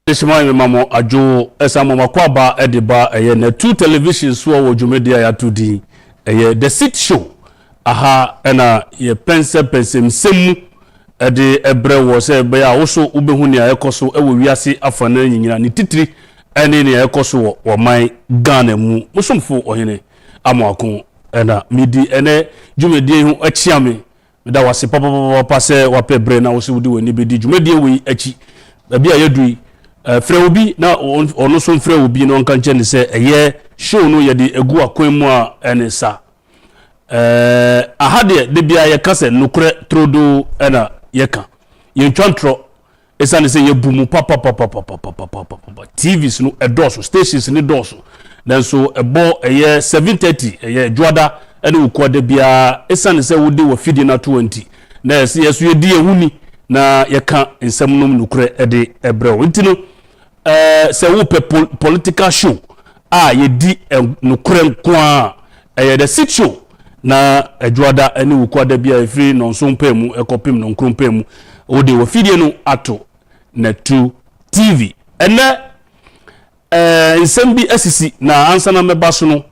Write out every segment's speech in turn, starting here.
Ishmael mamo ajo esamo makwaba ediba na two television so wo dwumedia ya tudi the sit show aha na ye pense msemu ede ebre wo se be ya wo so ubehu ne ayekoso ewo wiase afana nyinyina ni titiri ene ne ayekoso wo man Ghana mu musumfo ohene amwako na midi ene dwumedia hu achiame da wase papa se wapebre na wo se wudi woni bedi dwumedia wi achi bia yedui Freobi na ono so Freobi no nka nche ne se eye show no ye de egu akwan mu a ene sa ahade de bia ye kase nokre trodo ena ye ka ye ntwantro esa ne se ye bumu papa TVs no edoso stations ne doso then so ebo eye 7:30 eye dwada ene ukode bia esa ne se wode wo fidi na 20 na yeso ye di ehuni na ye ka nsem no nokre ede ebre wintino se wo political show ye di nokre kwa the sit show na adwada ani wukwada bia efiri no nso mpemu ekopim no nkro mpemu ode wo fidie no ato na 2 TV ene nsem bi asisi na ansa na meba so no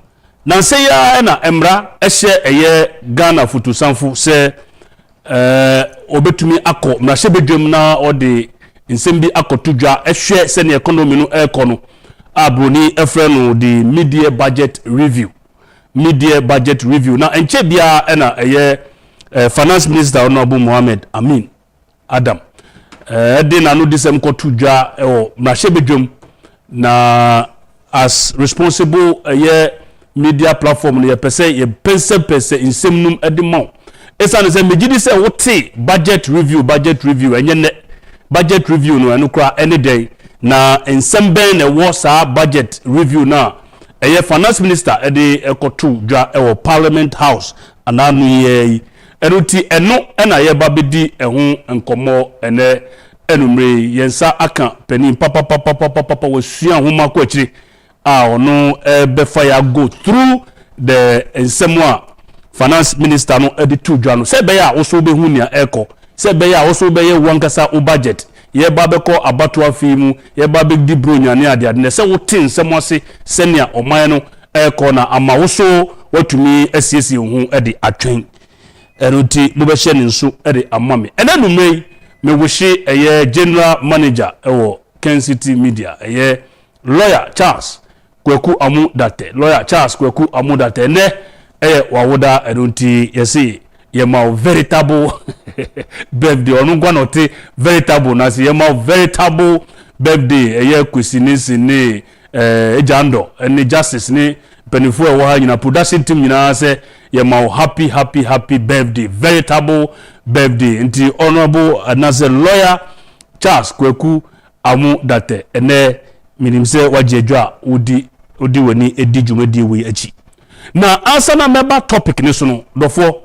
na nse ya na emra ehye eye Ghana fotosanfo se obetumi akọ mrahye bedwam na ode nsembi akotudwa ehwe se ne economy no ekono abroni efre no the media budget review na enche bia na eye finance minister Honorable Mohammed Amin Adam de na no disem kotudwa mrahye bedwam na as responsible eye media platform no ye pese ye pense nsemnum edimon esa ne se megidi se wote budget review enye ne budget review no enukra any day na ensembe na wo sa budget review na eye finance minister ede ekotu dwa ewo parliament house ananu ye enuti eno na ye babedi ehu enkomo ene enumre yensa aka penin papa wasua homa ko akire ono be fire go through the ensemwa finance minister no ede tu dwa no se be ya wo so be hu nia eko se be ya also be ye wankasa o budget ye ba be ko abato afimu ye ba be di bronyane ade ade se wo tin se mo se senia oman no eko na ama wo so watumi asiesie hu ede atwen eruti bo be hye ne nso ede amame enanu me wohye eye general manager ewo Kencity Media eye lawyer Charles Kweku Amudate ne eye wawoda eruti yesi yema veritable birthday onu gwanote veritable na si yema veritable birthday eye kwesinisi ni ejando ni justice ni penifo e wa nyina production team nyina se yema happy birthday veritable birthday nti honorable anase lawyer Charles Kweku Amudate ene minimse wajedwa udi woni edi dwumadi wi achi na ansa na meba topic ni so no dofo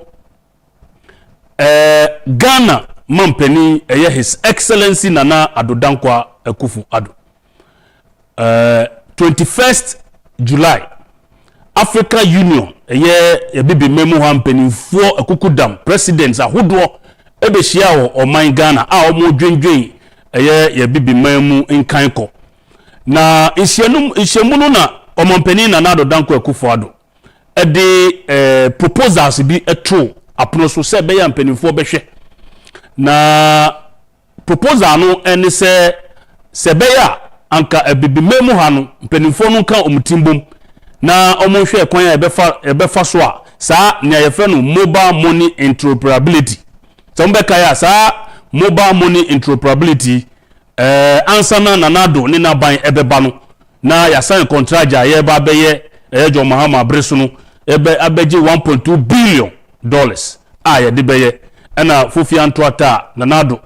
Ghana mampeni His Excellency Nana Adodankwa Akufo-Addo 21st July Africa Union bibi memu hampeni fo akukudam presidents ahodo ebehia wo oman Ghana a omo dwendwen bibi memu nkanko na ihyemu no na omampeni Nana Adodankwa Akufo-Addo proposals bi etro apono so se be ya mpanimfo behwe na proposal no ene se be ya anka ebibimemu ha no mpanimfo no kan omutimbom na omonhwe kwan ya ebefa so a saa ne yefe no mobile money interoperability so mbeka ya saa mobile money interoperability ansana nanado ne naban ebeba no na ya sign contract ya ye ba beye ejo mahama bresu no abeje 1.2 billion dollars ye de beye na fofi antoata nanado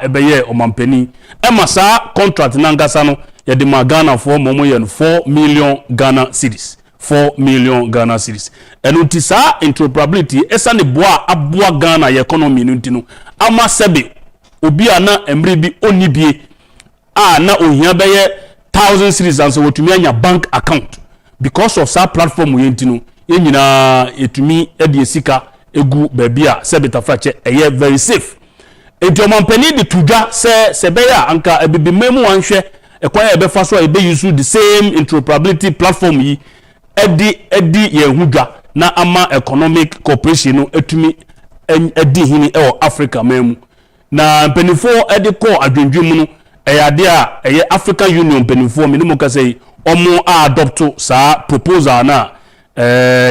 ebeye omampani sa contract na ngasa no ye de Ghana for momo ye 4 million Ghana cedis enuti sa interoperability esa ne boa aboa Ghana ye economy nuti no ama sebe obi ana emre bi onibie na ohia beye 1000 cedis and so wotumi anya bank account because of sa platform ye ntino ye nyina etumi ede sika egu babia sebita frache eye very safe enti omampani de tudwa se beya anka ebibimemu anhwe ekwan ebe fa so ebe use the same interoperability platform yi edi ye hudwa na ama economic cooperation no etumi edi hini Africa memu na mpenifo edi ko adwendwem no ade a eye African Union mpenifo me no ka say omo adopto sa proposal na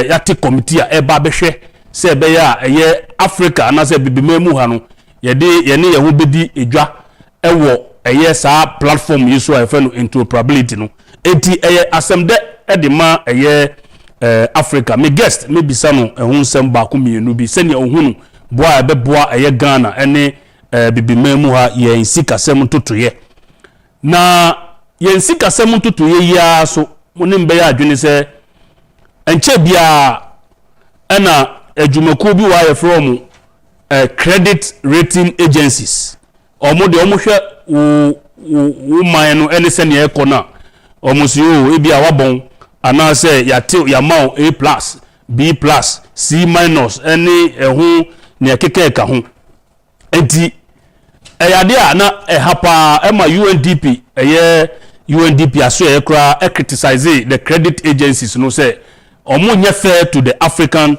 yati committee a eba behwe se ebe ya eye Africa na se bibimemu ha no yene ye ho bedi edwa ewo eye sa platform yi so afa no interoperability no enti eye asemde edema eye Africa me guest me bisa no ehun sem ba ko mienu bi sene ohunu boa ebe boa eye Ghana ene bibimemu ha ye sikasem totoye na ye sikasem totoye ya so munim be ya adwene se enche bia ena adwumaku bi wa ye from credit rating agencies omo de omo hwe wo man no ene sene e kona omo si o e bia wabon ana se ya mau A+, B+, C-, ene ehu ne kekeka ho enti eyade a na ehapa ema UNDP UNDP aso ekra criticize the credit agencies no say omo nya fair to the African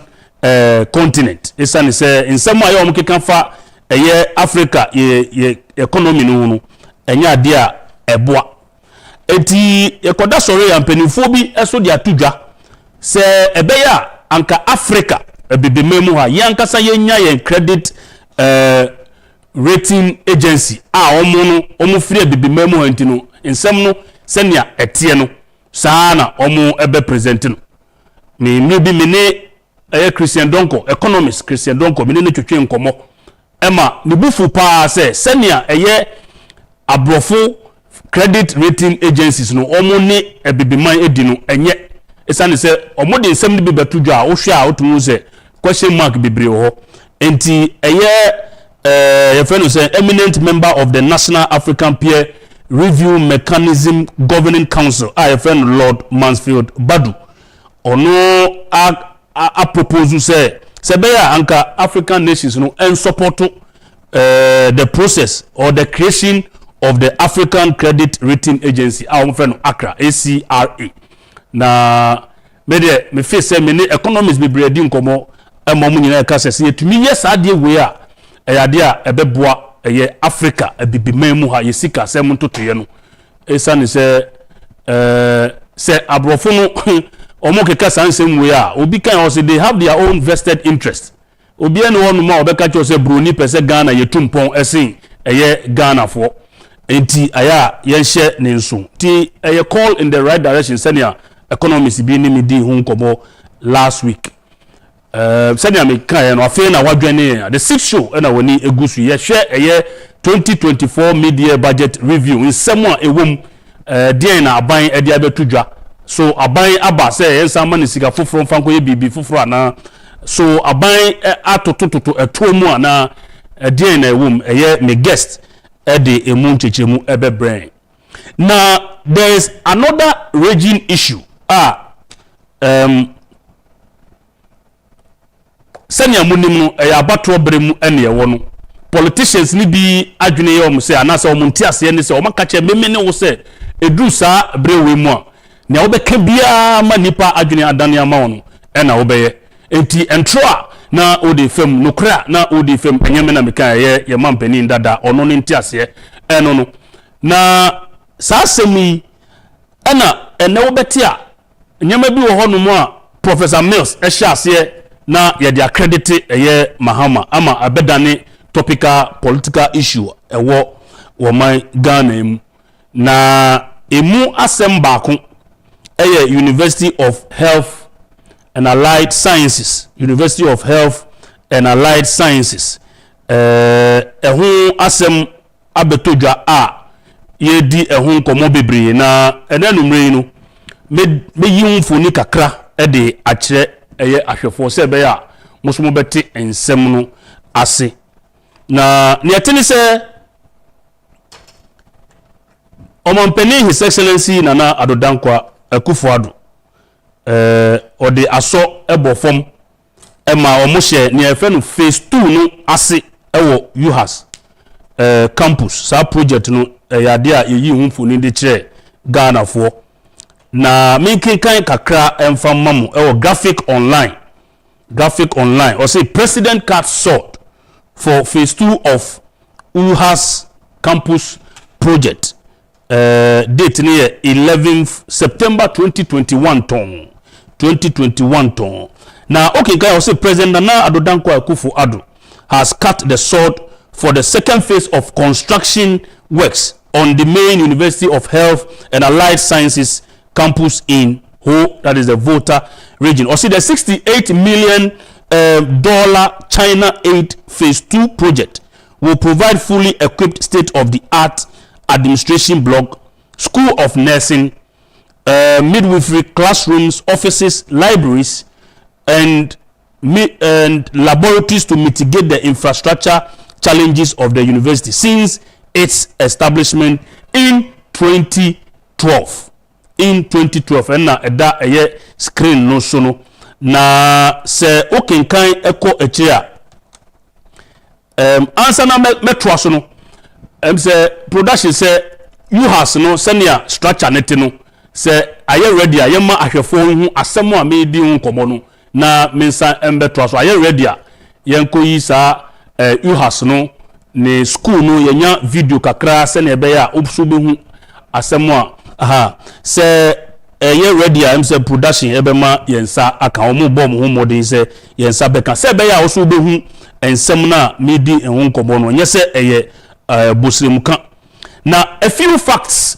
continent esane say nsem ayo omo keka fa Africa ye economy no enya ade a eboa eti ekoda sore ya mpenifo bi eso de atudwa se ebeya anka Africa ebibememu ha yankasa yenya yen credit rating agency omo free ebibememu ha ntino nsem no senia etie no saa na omo ebe present no me bi mene Christian Donko economist Christian Donko mene ne twetwe nkomo ema ne bufu pa se senia eye abrofo credit rating agencies no omo ne ebibiman edino enye esane se omo de nsem ne bi betudwa a wo hwe a otumu se question mark bibre ho enti eye your friend who say eminent member of the National African Peer Review Mechanism Governing Council your friend Lord Mansfield Badu ono a propose say sebeya anka African nations no en support the process or the creation of the African Credit Rating Agency our friend ACRA ACRA na me face say me economists be breeding nkomo emamu nyina ka sese yetumi yes ade we a eyade a ebeboa eye Africa ebibimemu ha yesika sem ntotoye no esane se abrofo no omo keka sansem we a obi kan o say they have their own vested interest obi ene wonu ma obeka cho say broni pese Ghana yetumpon esen eye Ghana fo enti aya yenhye ne nso ti eye call in the right direction senior economists bi ni midi hu nkomo last week senior me kan no afi na wadwane the sixth show na woni egusu ye hwe eye 2024 media budget review nsem a ewom den na aban ede abetudwa so aban aba se yensa mani sika foforo fanko ye bibi foforo ana so aban atotototo etuomu ana den na ewom eye me guest ede emu nchechemu ebe brain na there is another raging issue senya munim no abato bremu ene ye wono politicians ni bi adwene ye om se anasa om ntiase ne se om kache meme ne wo se edu sa brewe mu a ne obeka bia ma nipa adwene adane ama wono ena obeye enti entroa na odi fam nokra na odi fam anyame na meka ye mampani ndada ono ne ntiase eno no na sa semi ena obeti a nyama bi wo hono mu a Professor Mills ehye na ye de accredit eye Mahama ama abedane topical political issue ewo woman Ghana emu na emu asem baako eye University of Health and Allied Sciences ehu asem abetodwa a ye di ehu komo bebre na enanumre no me yimfoni kakra ede akire eye ahwefo se be ya musumo beti ensem no ase na ne atini se omompeni His Excellency Nana Addo Dankwa akufo-addo ode aso ebofom ema omo hye ne efe no phase 2 no ase ewo UHAS campus sa project no yade a yeyi humfo ni de kire Ghana fo na making kan kakra emfa mamu graphic online or say president card sought for phase 2 of UHAS campus project date near 11th September 2021 ton now okay guy I say President Nana Addo Akufo-Addo has cut the sword for the second phase of construction works on the main University of Health and Allied Sciences campus in Ho, that is the Volta region. Or see the $68 million China aid phase 2 project will provide fully equipped state-of-the-art administration block, school of nursing, midwifery classrooms, offices, libraries, and laboratories to mitigate the infrastructure challenges of the university since its establishment in 2012. And na eda eye screen no so no na se okenkan eko eche a answer na metro so no say production say UHAS no senior structure net no say aye ready aye ma ahwefo hu asem a me di hu komo no na mensa embetro so aye ready a yenko yi sa UHAS no ne school no yenya video kakra se na ebe ya obsu be hu asem a say ye ready am say production ebe ma yensa aka omo bom hu modin say yensa beka say be ya oso be hu ensem na medi ehun komo no nye say eye busrem kan now a few facts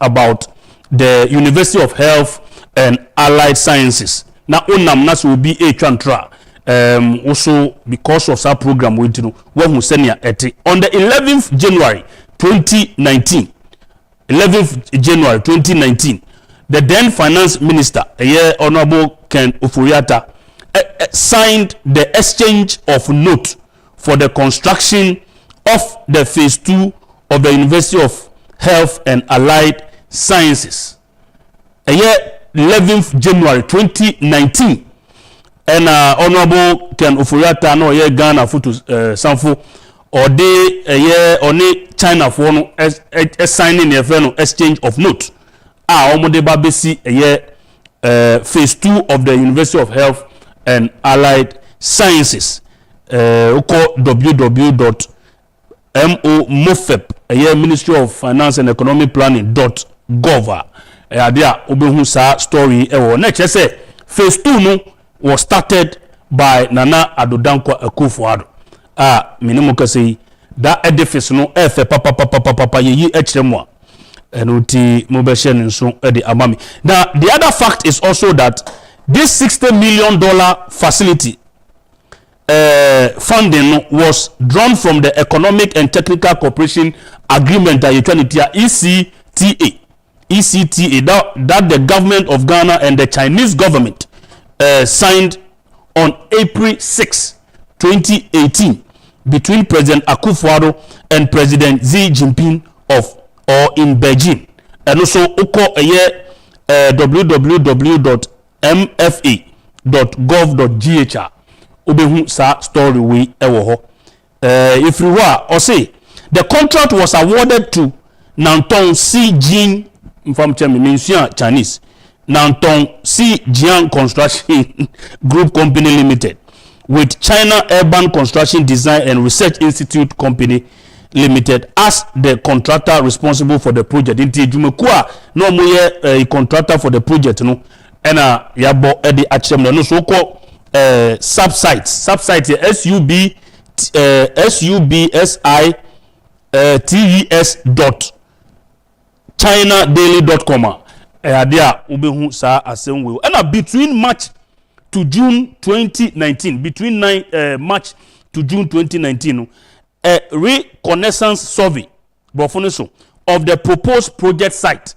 about the University of Health and Allied Sciences now onam na so be a chantra also because of that program we do when we send eti on the 11th January 2019 the then finance minister Honorable Ken Oforiatta signed the exchange of note for the construction of the phase 2 of the University of Health and Allied Sciences 11th January 2019 and Honorable Ken Oforiatta no Ghana foto sanfo or they only China for no signing a exchange of note omode ba besi phase 2 of the University of Health and Allied Sciences www.mofep Ministry of Finance and Economic Planning.gov there obehu sa story na say phase 2 no was started by Nana Addo Akufo-Addo minimum kasi that edifice no efe papa yeyi echremo enuti mobeshe nso edi amami. Now the other fact is also that this $60 million facility funding was drawn from the Economic and Technical Cooperation Agreement that ECTA that the government of Ghana and the Chinese government signed on April 6, 2018 between President Akufo-Addo and President Xi Jinping in Beijing. And also www.mfa.gov.gh obehu sa story we ewo ho if you were or say the contract was awarded to Nantong Si Jin from Chinese Nantong Si Jian Construction Group Company Limited with China Urban Construction Design and Research Institute Company Limited as the contractor responsible for the project. Inti jumekua no moye contractor for the project no ena yabo edi achem no so ko subsite subsite.chinadaily.com dia obehu sa asem we ena between March to June 2019 between March to June 2019 a reconnaissance survey of the proposed project site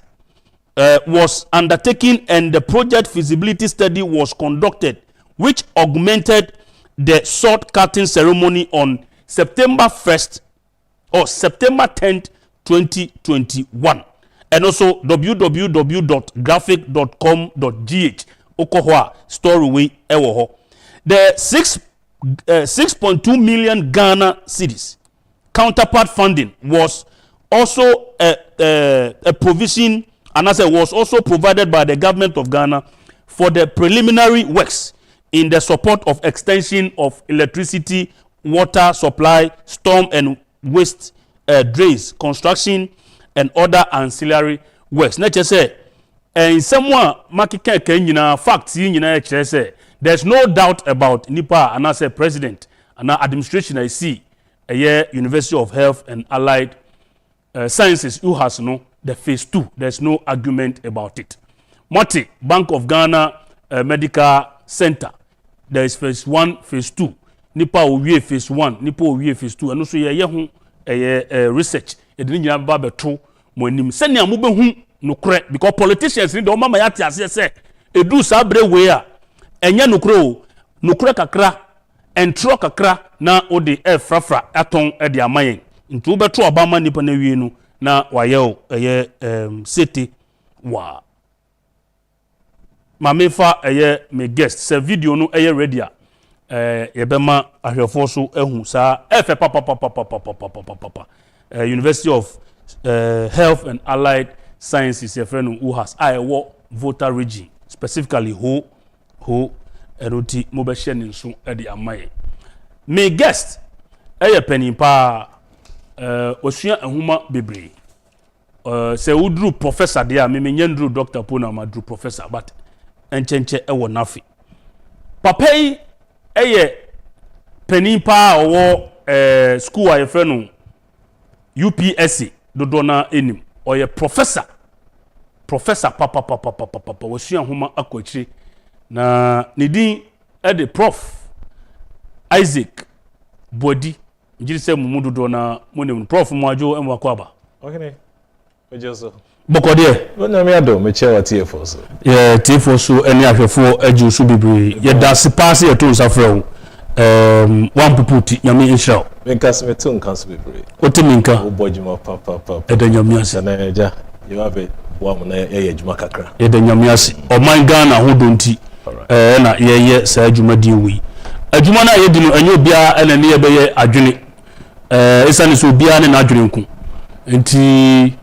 was undertaken and the project feasibility study was conducted, which augmented the sword cutting ceremony on September 1st or September 10th 2021 and also www.graphic.com.gh okohwa story we ewo the 6.2 million Ghana cedis counterpart funding was also a provision, and as it was also provided by the government of Ghana for the preliminary works in the support of extension of electricity, water supply, storm and waste drains, construction, and other ancillary works. Let's just say, in someone makika kenyina facts yina say there's no doubt about Nipa and as a president and administration I see a year University of Health and Allied Sciences UHAS no the phase 2. There's no argument about it. Moti Bank of Ghana Medical Center, there is phase 1, phase 2. Nipa owie phase 1, Nipa owie phase 2. And also ye hu research. Edini nyina ba beto mo anim. Senia mo be hu nokre because politicians ni do mama yate ase se edu sabre we a enye nokre o nokre kakra entro kakra na odi frafra aton e de amayen nti wo beto obama nipa na wie no na waye o city wa mamefa me guest se video no ready a yebema ahwefo so ehu sa efe papa University of Health and Allied Sciences your friend UHAS I wo voter region specifically ho eroti mobeshe nso e de amaye me guest panin pa osua ehuma bebre se udru professor dia me nyandru doctor pona madru professor but enchenche ewo nafi papa yi panin pa owo school a your friend UPSC dodona enim oye professor papa osua homa akochi na nidin the Pro.Isaac Boadi njiri se mu dodona monem prof mu ajo emu akwaba okay ojoso bokode wona me ado me che watie for so tifo so eni ahwefo aju so bibiri ye da se pass ye to nsafrɛ one puputi nyame insha because me to nkanso bibiri otiminka obojuma papa eda nyame ase na eja you have it wa mu na ye adwuma kakra eda nyame ase oman Ghana ho donti na ye sa adwuma di wi adwuma na ye di no enyo bia ena ne ye be ye adwene esane so bia ne na adwene nku nti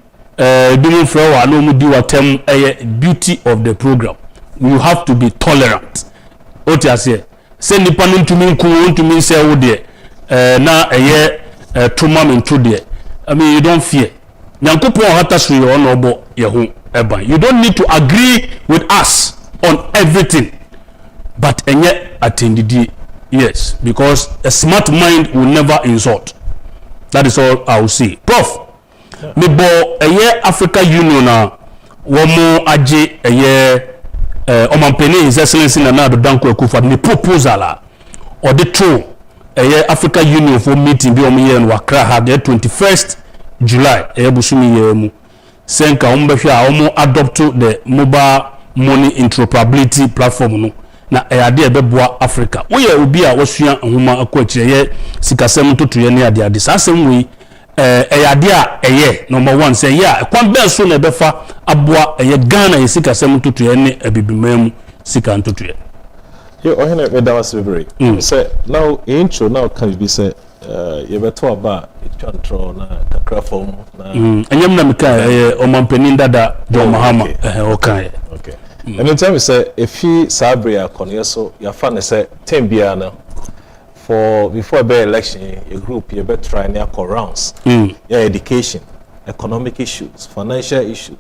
dumu frawa no mu di watem beauty of the program. You have to be tolerant. Oti ase se nipa no ntumi nku ntumi se wo de na trauma mentu de I mean you don't fear nyankopon hata so ye ono obo ye ho eba you don't need to agree with us on everything but enye attendidi yes because a smart mind will never insult. That is all I will say. Prof me bo Africa Union na womo age omampeni his excellency na do danko akufo-addo ni proposal or the true Africa Union for meeting bi omo ye no Accra ha the 21st July busumi ye mu senka ombehwe a omo adopt the mobile money interoperability platform no na ade ebeboa Africa wo ye obi a wosua nhoma akwachire ye sikasem totoye ne ade sasem wi ade a number 1 say yeah kwan ben so na befa aboa Ghana ye sikasem totoye ne abibimam sika ntotoye yo ohene me da was very say now intro now can be say you beto aba etwantro na kakra form na enyam na meka omampanin dada John Mahama okay and in time say if he sabria konye so ya fa ne say tembia na for before the election a group you better try near rounds education, economic issues, financial issues.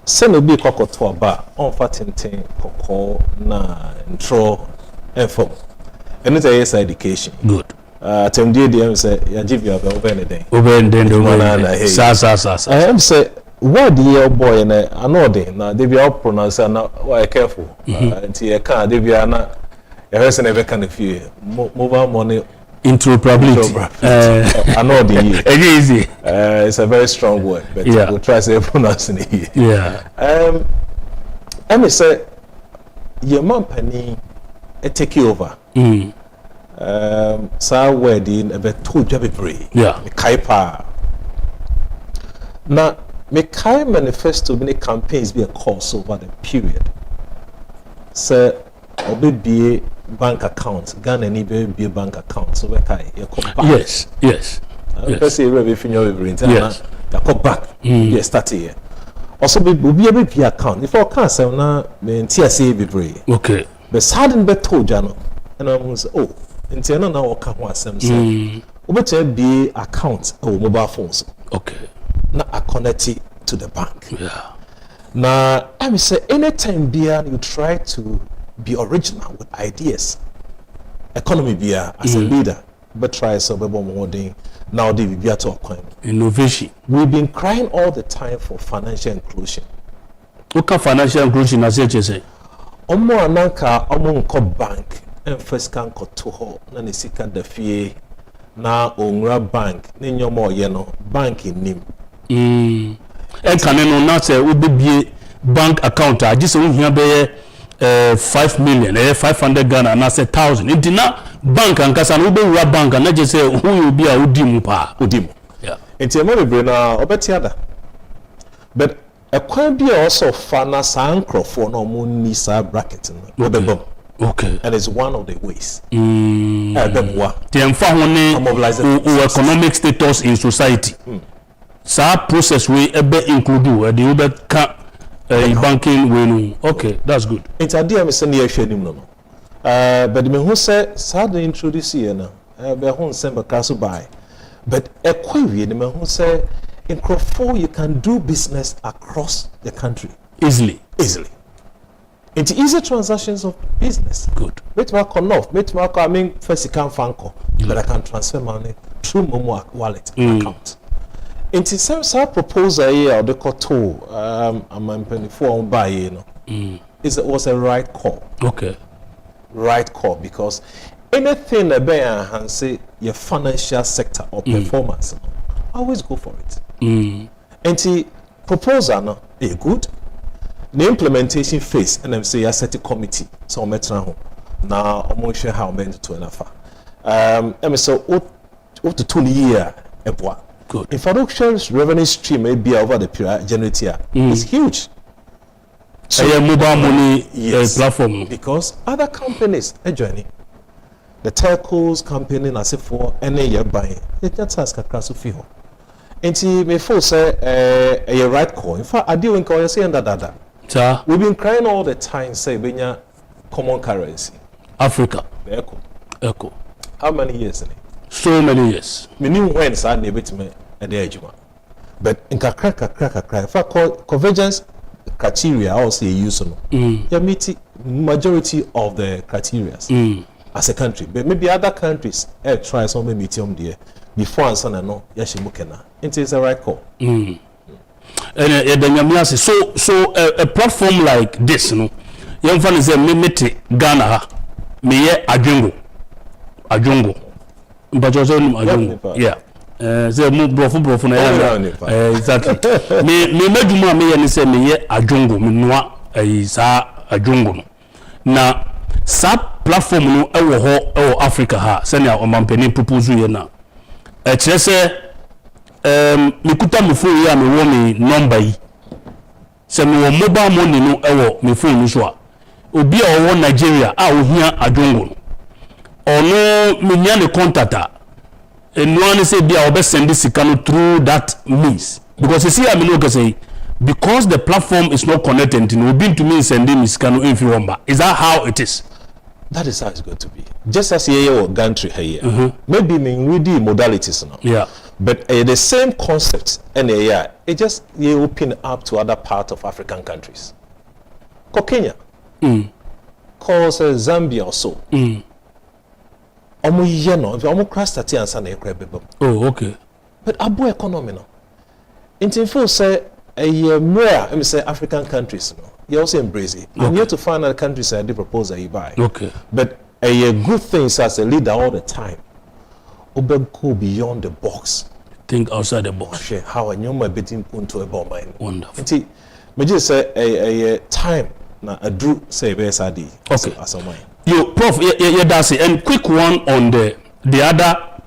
Send will be kokoto aba on fatintin koko na intro info. And it's a yes education. Good. Temdi DM say ya give you over anything. Over anything. Sa. I am say what the year boy na anode na they be out pronounce na why careful. Until you can they be na yes never can few mobile money interoperability. Anode easy. It's a very strong word, but we'll try to say pronouncing it here. Yeah. I say your company take you over. So wedding about 2 job free. Yeah. Kaipa. Now, me kai manifesto many campaigns be a course over the period. So, be bank account. Ghana need be bank account. So we kai. Yes. Yes. If you back, you start here. Also, be a account. If I can't say now, TSA be brave. Okay. But sudden bet told Jano, and I was until now can want some say. Be account or mobile phones. Okay. Now I connect it to the bank. Yeah. Now I will say anytime you try to be original with ideas. Economy beer as a leader, but try so more than now they be at all innovation. We've been crying all the time for financial inclusion. What financial inclusion as you say? Omo ananka omo nko bank and Fiscal nko toho na ne sika da fie na onwura bank ne nyomo ye no bank nim. E kan no na say we be bank account a just we hia be 5 million 500 Ghana na say 1000 intina bank ankasa no be wura bank na je say who you be a odimu pa odimu. Yeah. Enti mo be na obeti ada. But a kwan be also fana san crofo no mo ni sa bracket no. Okay. And it's one of the ways. The economic status in society. So process we ebe include the ube banking we. Okay, that's good. It's a dear Mr. No. But me who say sad introduce here now. Be who send castle by. But a query me who say in Crawford you can do business across the country easily. It's easy transactions of business. Good. I mean, first you can't fanco, but I can transfer money through Momo wallet account. It's a proposal here, the koto, I'm penny for buy, it was a right call. Okay. Right call, because anything that be enhance your financial sector or performance, always go for it. And the proposal, no, good. The implementation phase, and I'm saying I set a committee, so I'm now I'm going to share how many to enough. And so what to 2 years, good. If financial revenue stream may be over the period generate here, it's huge. So mobile money platform because other companies are joining. The telcos company as if for any year buying, it just has a class of fee. And see, me for say a right call. In fact, I do in call say that. We've been crying all the time, say, Benya common currency. Africa. Echo. How many years? So many years. Me knew when I never to me at the edge. But in crack. For convergence criteria, I also use you meet majority of the criteria as a country. But maybe other countries try some medium there before and son and no, Yashimukena. It is a right call. And so a platform like this, young fan is a mimete Ghana, me Agyapong, but also Agyapong, yeah. Say more brofu na exactly. Me meduma me yani say me Agyapong, me noa sa Agyapong. Na sa platform no ewo ho ewo Africa ha, say na omampani propose ye na. Kire say mikuta me phone ya me wo me number yi se me wo mobile money no ewo me phone so a obi a wo Nigeria a wo hia Agyapong no ono me nya ne contact a enu an say bia obe send sika no through that means because you see I no say because the platform is not connected no obi to me send me sika no infi womba. Is that how it is? That is how it's going to be. Just as your country here, maybe me ready modalities now. Yeah. But the same concept and it just you open up to other parts of African countries. Kenya, cause Zambia also. Omo yeno, if omo crash that and sana ekre. Oh, okay. But abu economy no. Intifo say more say African countries no. You also embrace it. Okay. And you have to find other countries that they propose you buy. Okay. But a good thing is as a leader all the time. Go beyond the box. Think outside the box. Share how a new betting into a bomb mine. Wonderful. See, me just say a time na a drew say BSRD. Okay. As a mine. You, Prof, that's it. And quick one on the other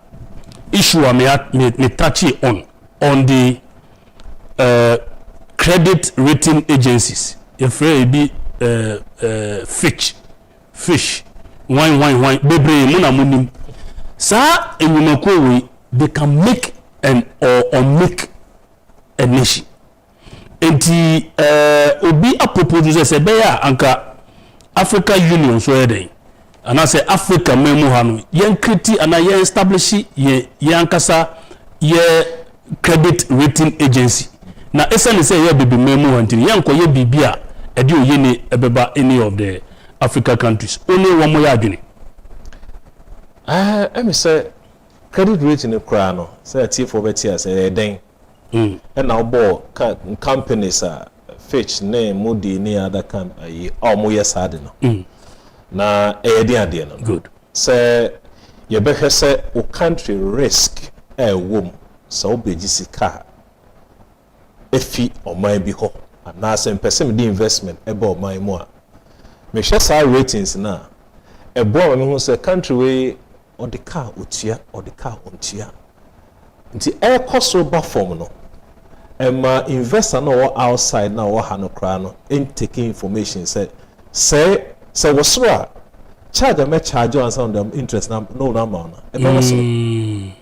issue I may touch on the credit rating agencies. If it be fish, wine, baby, muna munim. Sa enyumakwe they can make and or make a nation. Enti obi a propose say be ya anka Africa Union so yeden and I say Africa memu hanu yen kriti ana yen establish ye yankasa ye credit rating agency na essentially say ye bibi memu hantini yen ko ye bibia edi oye ni ebeba any of the Africa countries only one more adwene me say credit rating no kra no say tie for betia say den and now bo companies Fitch name Moody ni other can mo yes had no na ade no good say you better say o country risk wom so obeji sika efi o man bi ho na say person the investment eba o man mu a me hwe say ratings na ebo me ho say country we or the car otua or the car ontua nti cost ba form no Emma investor no outside now or hano crano in taking information say what's right charge a charge on some them interest no number and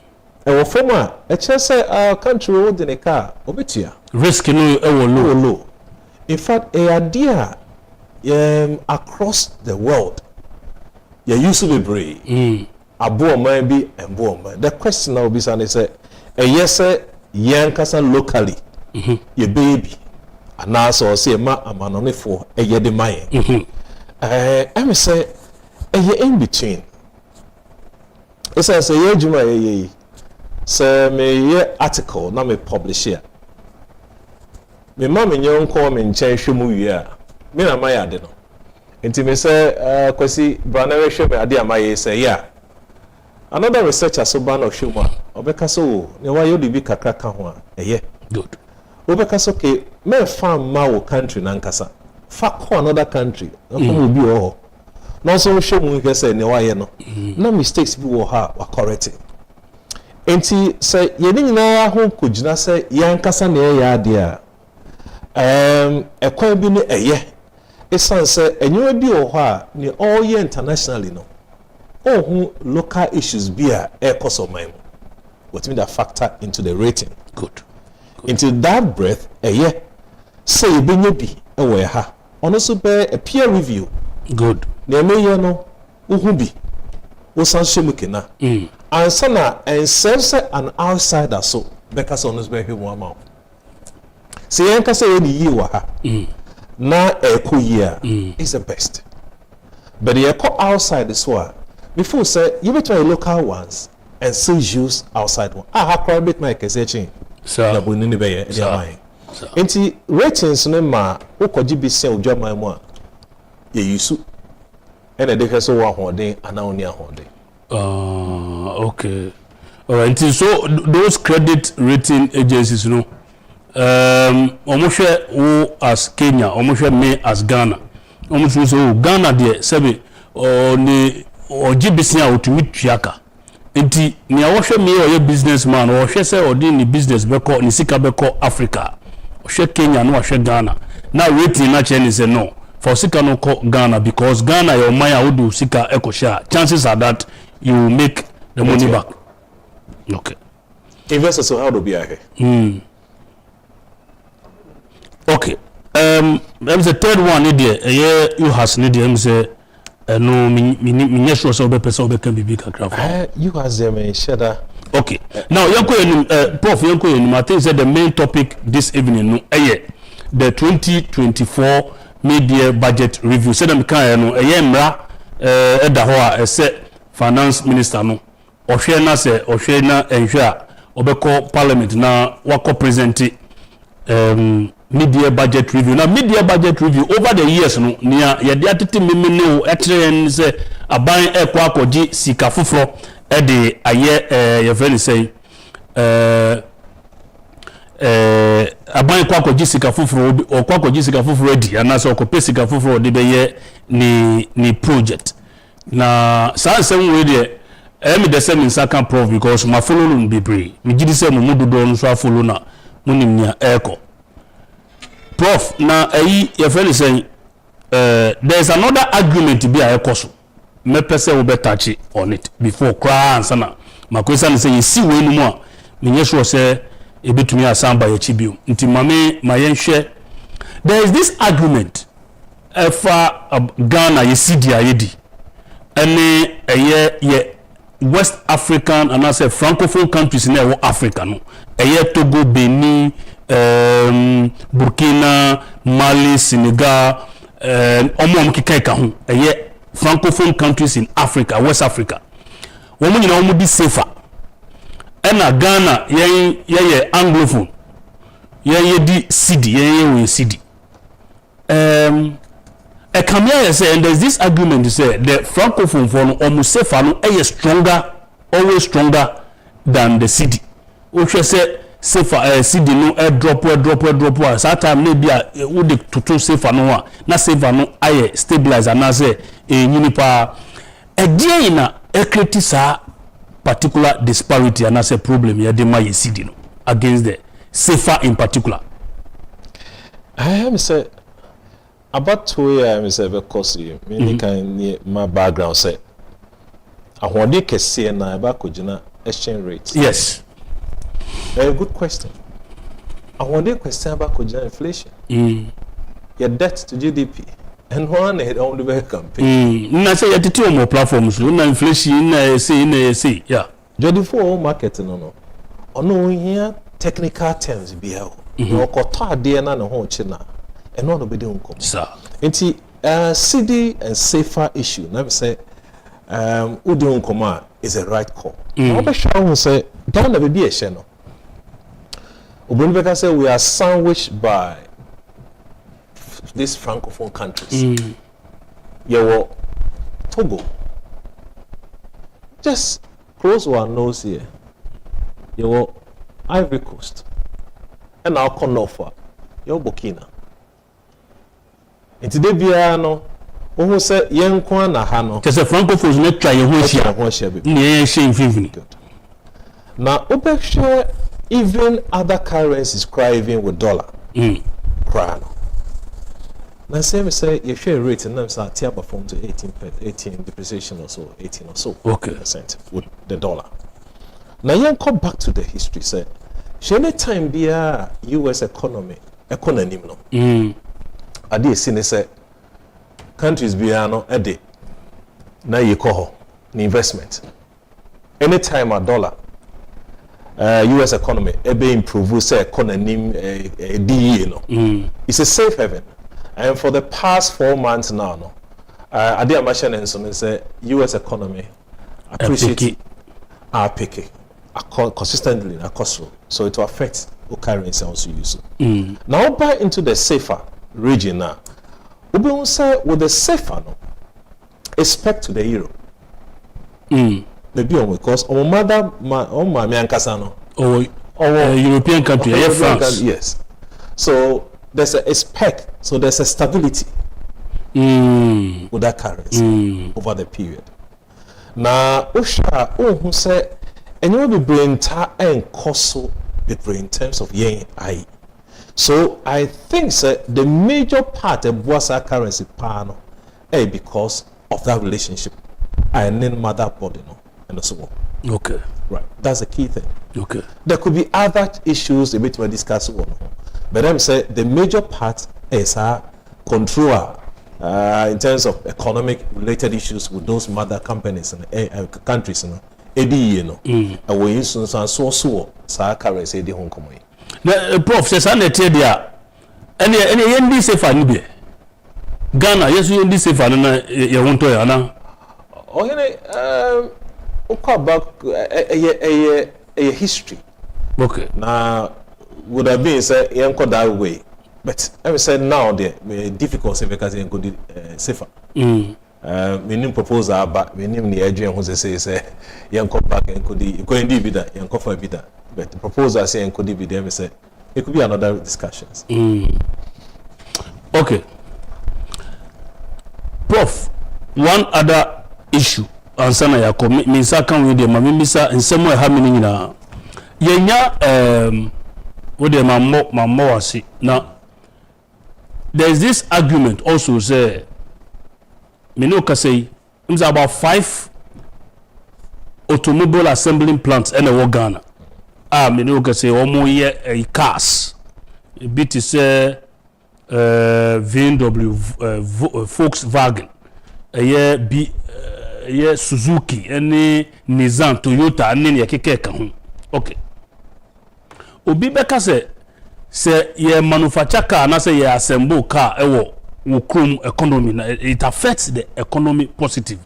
former a chance say our country road in a car obitia risk no low in fact a idea across the world you used to be brave abo man be and boom the question now be say yes yankasa locally your baby and now so say ma amanone for a ye de man I say a ye in between it says a ye juma ye say me ye article na me publish here me ma me nyon ko me nchen hwemu wi a me na ma ya de no enti me say kwasi branere hwe me ade amaye say ya another researcher so ban of hwemu a obeka so ne wa yo de bi kakra ka ho a eye good obeka so ke me farm ma wo country na nkasa fa ko another country na ko bi wo ho no so hwemu ke say ne wa ye no na mistakes bi wo ha wa correcting enti say ye ni nyina ho kogina say yan kasa na ye ade a ekwan bi ne eye esan say enyo bi wo ho a ne all ye internationally no who local issues be a cost of mine what mean that factor into the rating good into that breath say benye bi e ha on also bear a peer review good na me no who bi wo san shemuke na answer na and sense an outsider so because on us be hwe mo amount say yan ka say yi wa ha na ekoyi is the best but the outside so before say you better local ones and still use outside one ha private mic searching so na bonu ni be ye dia man enti ratings no ma ukoji bi se odwaman mu a ye yusu ene de so wa hoden ana oni ahoden okay all right so those credit rating agencies no omohwe wo as Kenya omohwe me as Ghana omohwe so Ghana de sebe ni ojibisi a otumi tuaka enti ni awhwe me o ye businessman o hwe se odi ni business beko ni sika beko Africa o hwe Kenya no hwe Ghana na rating na che ni say no for sika no ko Ghana because Ghana your money odu sika ekosha chances are that you will make the money back okay investors so how do be here okay there is a third one there UHAS need them say no me sure so be person be can be kakra for UHAS them sheda okay now prof yanko enim I think say the main topic this evening no the 2024 media budget review say them kan no mra da ho a say finance minister no ohwe na say ohwe na enhwe a obekọ parliament na wako present media budget review na media budget review over the years no nia ye de atete memene o etre say aban ekwa akoji sika foforo de aye ye friend say aban ekwa akoji sika foforo okwa akoji sika foforo di ana so okope sika foforo de be ye ni project na sansem we de me de say minsa kan prof because ma follow no be brave me gidi say mu dodo no so follow na munim nia eko prof na your friend is saying there is another argument be a ekoso me pese we touch on it before cry answer na makwesa say you see we no menye sure say ebetumi asamba ya chibio nti mame mayenhwe there is this argument efa Ghana ye sidi ayedi ene ye West African and I say francophone countries in Africa no Togo, Benin, Burkina, Mali, Senegal, francophone countries in Africa, West Africa. Women you be safer. And Ghana, ye anglophone. Ye di CD, ye CD. A Camilla say, and there's this argument to say the francophone for almost safer no stronger, always stronger than the CD. Which say safer CD no drop. So time maybe would the to safer no na safer no stabilize and na say unipa a dia ina criticize particular disparity and as a problem ya de my CD no against the safer in particular. I am say about 2 years because me can my background say ahode kese na ba kojina exchange rate. Yes. Very good question. Ahode question about kojina inflation. Your debt to GDP and one head on the very campaign. Na say yetiti on more platforms na inflation na say yeah. Jodi for market no. Ono here technical terms be how. No koto ade na ho china. And one obedi unkom. Sir. Enti CD and safer issue. Let me say udi unkoma is a right call. Obe shawo say Ghana be be a sheno. Obonibeka say we are sandwiched by these francophone countries. Yewo Togo. Just close our nose here. Yewo Ivory Coast. And now Konofa. Yewo Burkina. Nti de bia no wo say yenkwa na ha no kese francophones na twa ye ho ahia ne ye hye mfimfini na obehwe even other currencies crying with dollar cry no na say ye share rate na say tia from to 18 depreciation or so 18 or so percent with the dollar. Now yenko back to the history say any time bia US economy no ade sine say countries biano ede na yikoho ni investment anytime a dollar US economy ebe improve say economy DE no it's a safe haven. And for the past 4 months now no ade amashane nso say US economy appreciate picking consistently across, so it will affect the currency also use. Now buy into the safer region now. We will say with the safer no expect to the euro. Maybe because our mother my ankasa no or European country France. Yes. So there's a expect, so there's a stability with that currency over the period. Now Usha who say and you will be brain ta and cost in terms of yen I. So I think the major part of Boasa currency panel because of that relationship. I need mother body no and so on. Okay. Right. That's the key thing. Okay. There could be other issues a bit more discuss one. But I'm saying the major part is control in terms of economic related issues with those mother companies and countries you know. And we instance and so currency the Hong Kong. Prof says I tell dia any yendi safer ni be Ghana yes yendi safer na ye wonto ya na o hene back a history. Okay. Now would have been say yenko that way, but I say now the difficult because yenko safer. Meaning proposal but meaning the agent who say yenko back yenko di bida yenko for bida. But the proposal saying could be there, say it could be another discussions. Okay. Prof, one other issue ansana ya ko minsa kan we de ma misa nsemo ha mini na yenya wo de mammo wase na there is this argument also say me no ka say it's about 5 automobile assembling plants in Ghana. me no ka say omo ye cars bit is VW Volkswagen ye Suzuki any Nissan Toyota any ye keke ka ho okay obi beka say ye manufacture car na say ye assemble car ewo wo krom economy na it affects the economy positive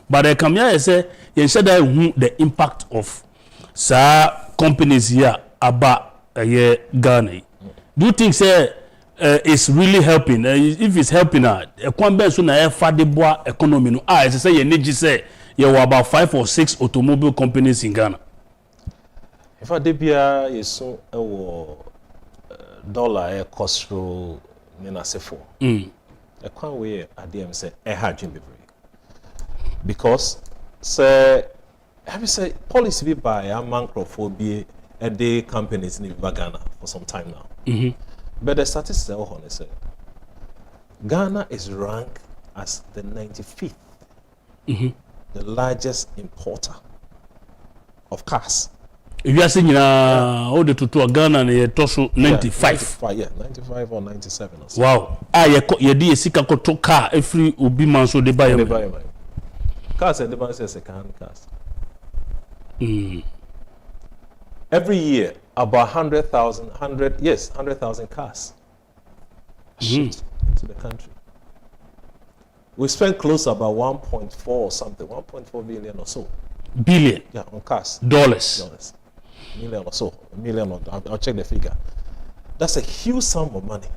but I come here say ye share the impact of companies here about Ghana. Do you think say it's really helping? If it's helping her, so na fadeboa economy no. I say you need to say you have about 5 or 6 automobile companies in Ghana. If I debia is so dollar cost through nina sefo. A quan way adem say hard because say have you say policy be by a microphobia a day companies in Ghana for some time now. But the statistics are all say Ghana is ranked as the 95th, the largest importer of cars. If you are saying all the to Ghana and you total 95. 95 or 97 or so. Wow. You did a sika to car every ubi man so they buy cars and the man says second cars. Every year, about 100,000 cars shipped into the country. We spend close to about 1.4 or something, 1.4 billion or so. Billion? Yeah, on cars. Dollars. Million or so. A million or I'll check the figure. That's a huge sum of money.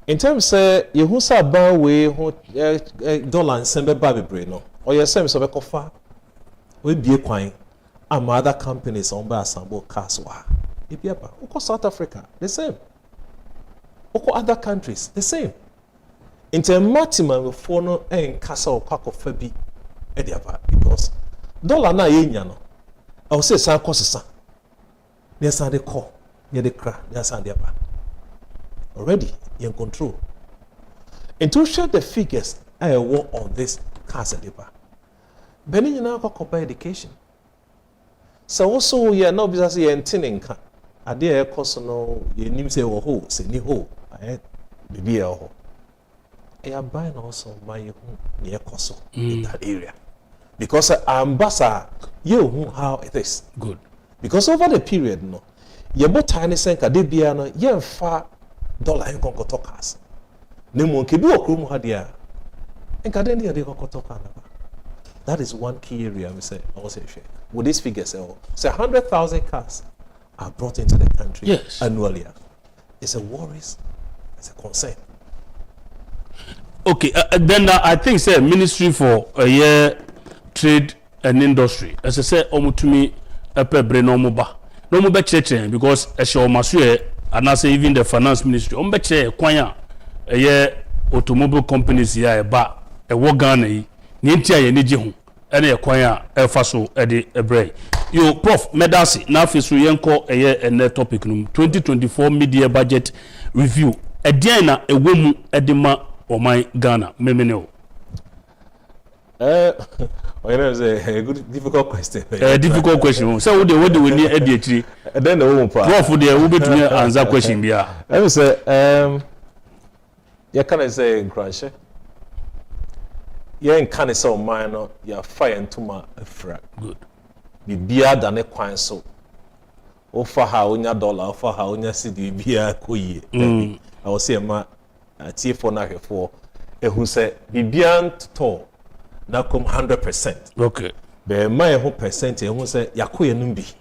In terms of you who say ban way dollar and send baby brain no or your same so kofa we be kwan am other companies on by sample cars wa e be aba uko South Africa the same uko other countries the same in terms maximum for no en kasa okofa bi e dey aba because dollar na yenya no I will say san cost san dey san dey call dey kra dey san dey aba already in control. And to share the figures I want on this cars and labor. Benin you now got education. So also we are not because you intending a dear cost no you need say ho say ni ho baby ho. I are buying also my home near cost in that area. Because ambassador you how it is. Good. Because over the period no you both tiny senka de bia no ye fa dollar in Concotokas. Nemo kebi okrum hadia. And Cadendia de Concotoka. That is one key area we say, I will say, with these figures, say 100,000 cars are brought into the country annually. It's a worry, it's a concern. Okay, then I think say Ministry for Trade and Industry. As I say, omutumi epebre no muba. No muba cheche because as your masue and I say even the finance ministry ombeche kwanya automobile companies here ba wo Ghana yi ni ntia ye neje hu ene kwanya efa so ede ebre yo prof medasi na afisu yenko ene topic num 2024 media budget review edian na ewomu edema oman Ghana memene o well, it's a good, difficult question. Difficult question. So, what do we need at the tree? Then the woman prof would to answer question. Yeah. Let me say, you can't say crash. You can't say minor, you're fire into my frack. Good. Be beer than a coin so. Offer how on your dollar, offer how on your city beer coy. I will say, ma, a tea for now for who said, be beyond tall. Now come 100%. Okay. But my whole percent who say yakuye numbi.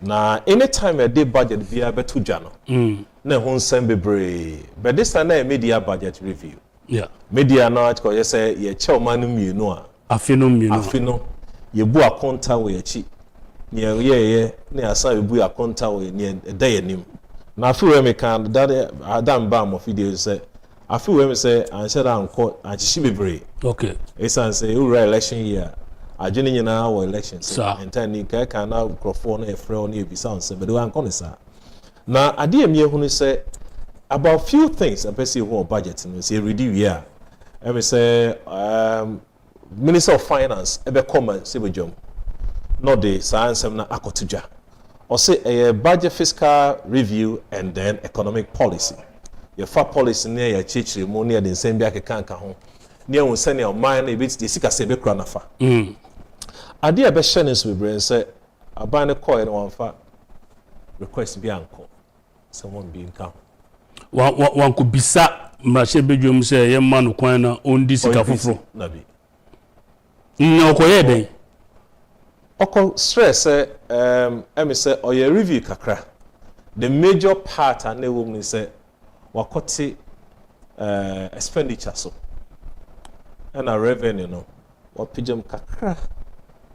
Na anytime a day budget be able to jano. Na who send be brave. But this time a media budget review. Yeah. Media now at you say ye chow manum you know. Afinum you know. Afino. Ye bu a conta we chi. Ye ne asa ye bu a conta we ne day nim. Na fu we me kan that Adam Bam of video say I feel when we say I said I'm caught and she be brave. Okay. It's an say who election year. I join in our elections. And then you can now microphone a friend you be sounds but we are sir. Now I dear me who say about few things I see who budget and say review yeah. And we say Minister of Finance ebe come sebejom no the science na akotuja or say a budget fiscal review and then economic policy your fa policy near your chichiri mo near the same bia kekanka ho near won send your mind e bit the sika sebe kra na fa ade e be hye so bebre say aban ne call no wan fa request bi anko someone bi nka wan ko bisa mrahye bedwom say ye man kwan na ondi sika foforo na bi okoye den oko stress emi say oye review kakra the major part and the woman say wakote expenditure so and a revenue no what pijam kakra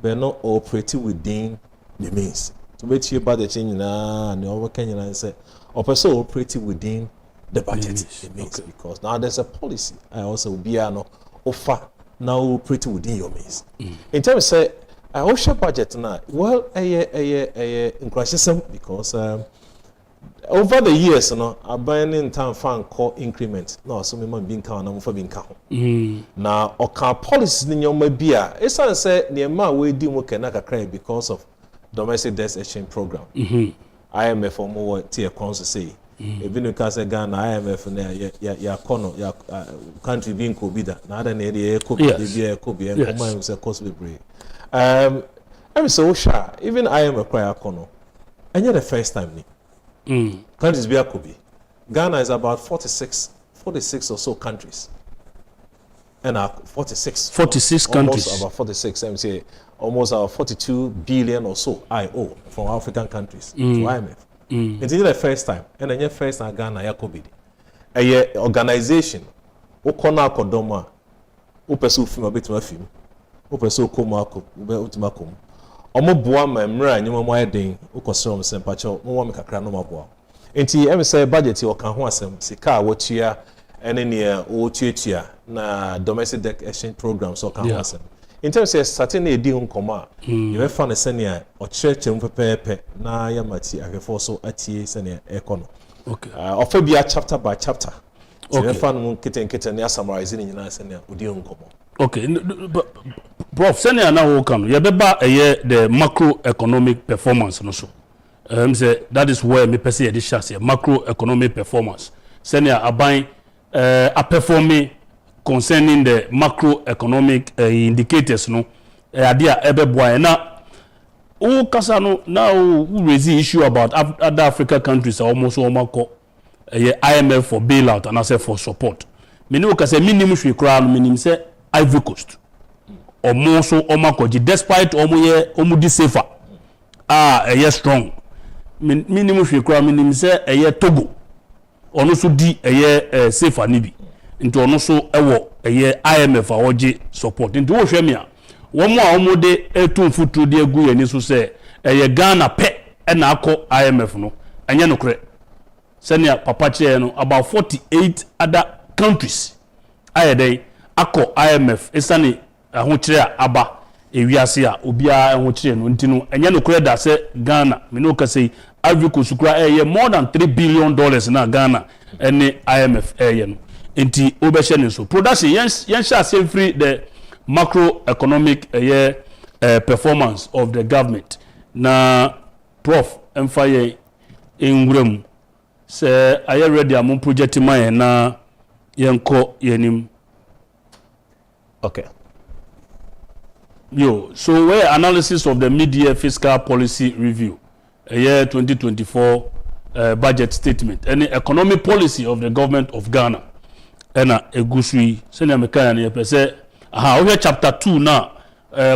but not operating within the means to make your budget change na and over Kenya and say or person operating within the budget the means because now there's a policy I also be no offer now operating within your means in terms of say I also budget now well increasing because over the years no aban in time fan call increment no so me man bin ka na mo fa bin ka ho na oka policies ni nyoma bia esan say ne ma we di mo kana kakra because of domestic debt exchange program IMF or more tier cons say even you can say Ghana IMF na ya kono ya country bin ko bida na ada na e ko bi e ko bi e ko man say cost be break I'm so sure even IMF cry kono anya the first time ni countries be akobi Ghana is about 46 or so countries and 46 countries almost about 46 I'm say almost 42 billion or so IO from African countries to IMF it's the first time and then first time Ghana yakobi a organization o kona akodoma o peso film betima film o peso komako ultima kom omo boa ma mra nyoma mo ayden ukosoro msempa cho mo wa mekakra no maboa enti em say budget o kan ho asem sika wotua ene ne o tuatua na domestic debt exchange program so kan ho asem in terms of certain edi nkoma you be fa ne senia o churchem pepepe na ya mati ahwefo so atie senia ekono okay ofa bia chapter by chapter okay fa no keten ne summarize ni nyina senia odi nkomo okay Prof senia na wo kan ye beba the macroeconomic performance no so say that is where me pese the chance macroeconomic performance senia aban a performing concerning the macroeconomic indicators no ade a ebeboa na o kasa no now we raise the issue about other African countries almost almost IMF for bailout and also for support me no kasa minimum hwe kra no minim say Ivory Coast almost omakoji despite omu di safer strong minimum hwe kra minim say Togo ono so di safer ni bi into ono so ewo IMF a oje support into wo hwe me a wo mo a omo de etumfutu de egu yani so say Ghana pe na akọ IMF no anya no kre senia papa che no about 48 other countries ayedai akọ IMF esane ahokyere aba ewiase a obia ahokyere no ntino anya no kre da se Ghana me no ka sei Ivory Coast kura more than $3 billion na Ghana ene IMF no enti obehye ne so production yen sha say free the macroeconomic performance of the government na prof emfaye enwuram say aye ready am project man na yenko yenim okay so where analysis of the mid-year fiscal policy review year 2024 budget statement any economic policy of the government of Ghana ena egusui senior mekana ne pese we chapter 2 now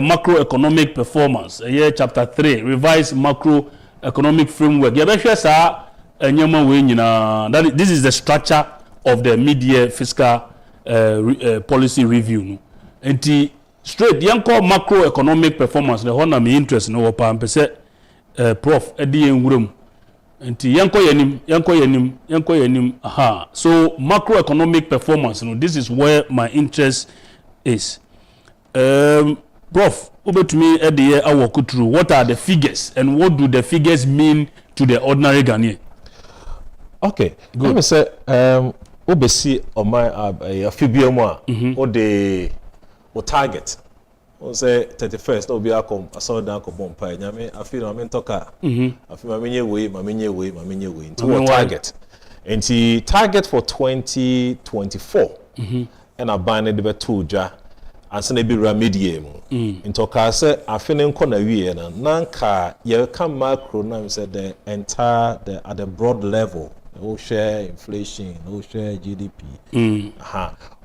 macroeconomic performance chapter 3 revised macroeconomic framework ya be hwe sa enyama we nyina that this is the structure of the mid-year fiscal policy review no enti straight yanko macroeconomic performance the one me interest no pa pese prof edi enwuram enti yanko yanim so macroeconomic performance no this is where my interest is prof obetumi edi awoku through what are the figures and what do the figures mean to the ordinary Ghanaian. Okay good. Let me say obesi on my afibiemu a o de o target on say 31st no be akom aso dan ko bom pa nyame afi no me ntoka afi ma menye we into target enti target for 2024 and aban de be to dwa anse na bi remedie mu ntoka say afi ne nko na wie na nanka ye kan macro na say the entire at the broad level no share inflation, no share GDP.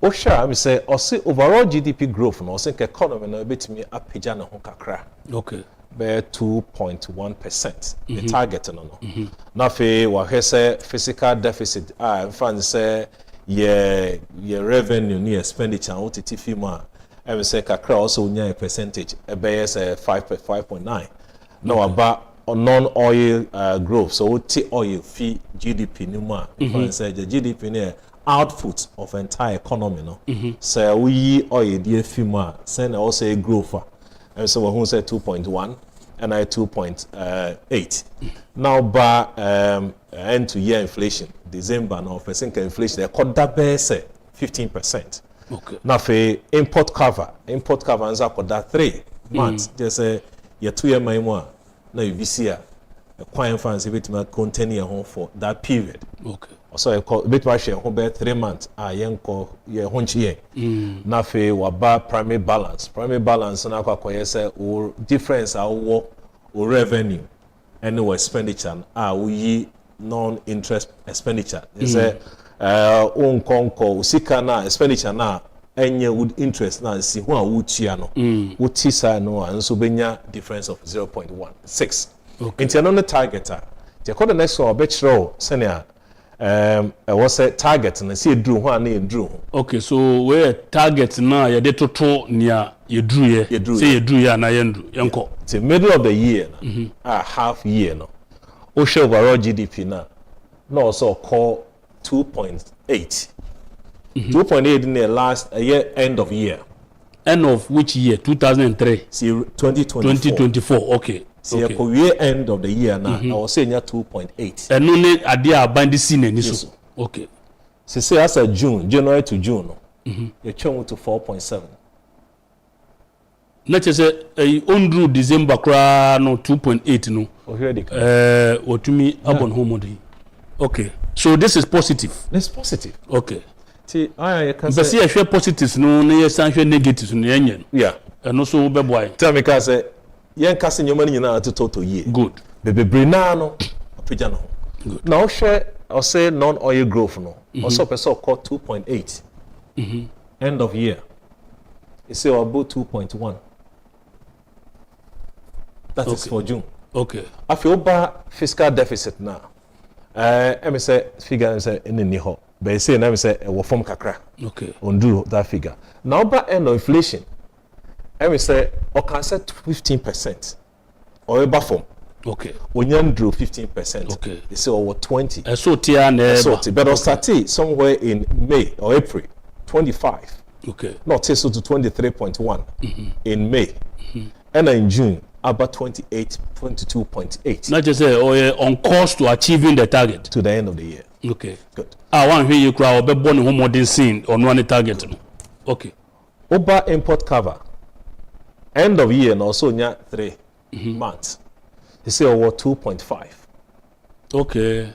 O share, I say, or say overall GDP growth, no, say economy no bit me up pijana honkakra. Okay. Be 2.1%. The target no. Now fe wa say fiscal deficit. Fan say ye revenue ni expenditure what it fima. I say kakra also nya a percentage. E be say 5.9. Now about non-oil growth, so T oil fee GDP numa. If say the GDP ne output of entire economy no. So we oil the fee send also a growth. And so we say 2.1 and I 2.8. Now by end to year inflation, December now percent inflation they could that be say 15%. Okay. Now for import cover and so could that 3 months. Just say your 2 year more. Now you be see a quiet fans bit ma contain home for that period. Okay. So I call bit ma share home 3 months yenko ye honchi na fe waba primary balance na kwa say or difference or revenue and or expenditure we non-interest expenditure. Say konko usika na expenditure na enye would interest na si ho a wutia no wutisa no and so benya difference of 0.16. Okay. Inti no target the next one be chro senior was a target na see drew ho na drew. Okay, so we target na ye de toto nia ye drew ye say ye drew ya na yenko the middle of the year half year no o show overall GDP na also call 2.8. 2.8 in the last year, end of year. End of which year? 2003. See, 2024. 2024. Okay. See, okay. End of the year now. I was saying 2.8. And only idea about the scene. Yes. Okay. So say as a January to June, you change to 4.7. Not just a on December no 2.8 no. Already. What to me upon home. Okay. So this is positive. This is positive. Okay. I can say a share positives no near sanction negatives in the union. Yeah. And also be boy. Tell me can say yen casting your money na to total year. Good. Bebe brinano opijano. Good. Now share or say non-oil growth no. Also person call 2.8. End of year. You say about 2.1. That is for June. Okay. I feel bad fiscal deficit now. Me say figure say in the ho. But say na me say we form kakra. Okay. Undo that figure. Now by end of inflation. Me say o can say 15%. Or e ba form. Okay. Onyan drew 15%. Okay. They say over 20. So tia na but o start somewhere in May or April 25. Okay. Not so to 23.1 in May. And in June about 22.8. Not just say on course to achieving the target to the end of the year. Okay, good. I want to hear you cry or be born home modern scene on one target. Okay. Oba import cover. End of year and also nya 3 months. He say over 2.5. Okay.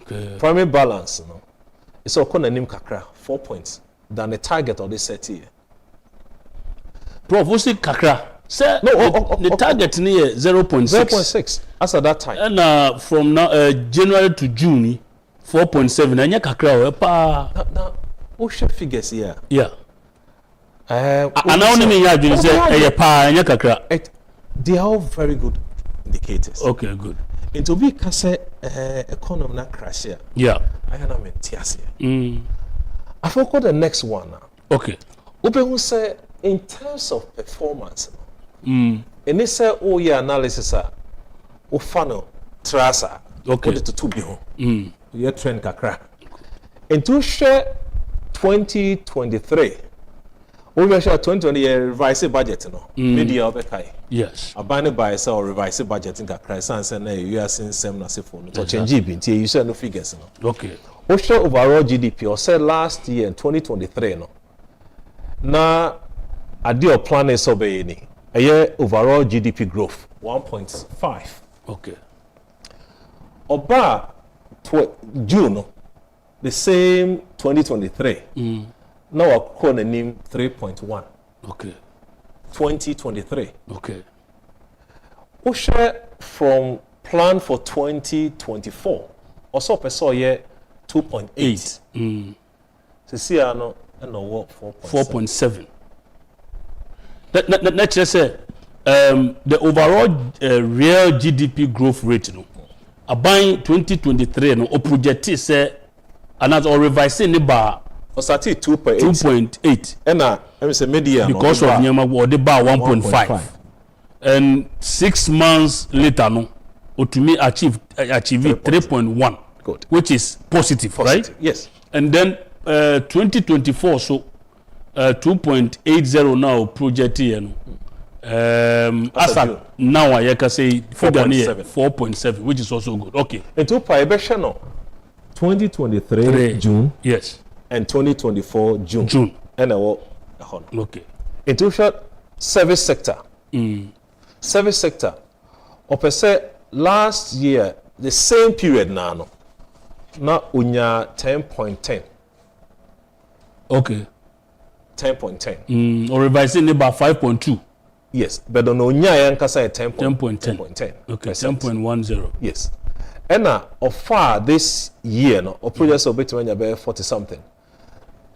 Okay. Primary balance, no. It's all kind of nim kakra 4 points than the target of this set year. Prof, what's the kakra? Say, no, the target near 0.6. 0.6 as at that time. And from now January to June, 4.7. And you kakra now, what's your figures here? Yeah. And now only you say pa and you kakra. They are all very good indicators. Okay, good. And to be kase economy na crash here. Yeah. I am in tears here. I forgot the next one now. Okay. Open who say in terms of performance. And they say, oh yeah, analysis o funnel tracer. Okay. Put it to be home. You trend kakra. And to share 2023. We share 2020 revise budget no. Media obekai. Yes. Abandoned by or revise budget in kakra. Sans and you are seeing some na se phone. To change it. You share no figures no. Okay. We share overall GDP or say last year in 2023 no. Na Adio plan is obeying. A year overall GDP growth 1.5. Okay. Oba June, the same 2023. Now I call the name 3.1. Okay. 2023. Okay. Usher from plan for 2024. Also, person year 2.8. So see, I know, and no 4.7. Let's just say the overall real GDP growth rate, no, about 2023, no, or projected say, and as or revising the bar, or started 2.8. 2.8. And I say media because of Nyama or the bar 1.5. And 6 months later, no, or to me achieve 3.1. Good. Which is positive, right? Yes. And then 2024, so 2.80 now projected. As now I can say 4.7, which is also good. Okay. And to prohibition, 2023 June. Yes. And 2024 June. June. And okay. Into short service sector. Service sector. Or per se last year the same period now. Now unya 10.10. Okay. 10.10. Or revising it by 5.2. Yes, but on unya yankasa 10.10. Okay, 10.10. Yes. And now of far this year no or projects will be to when 40 something.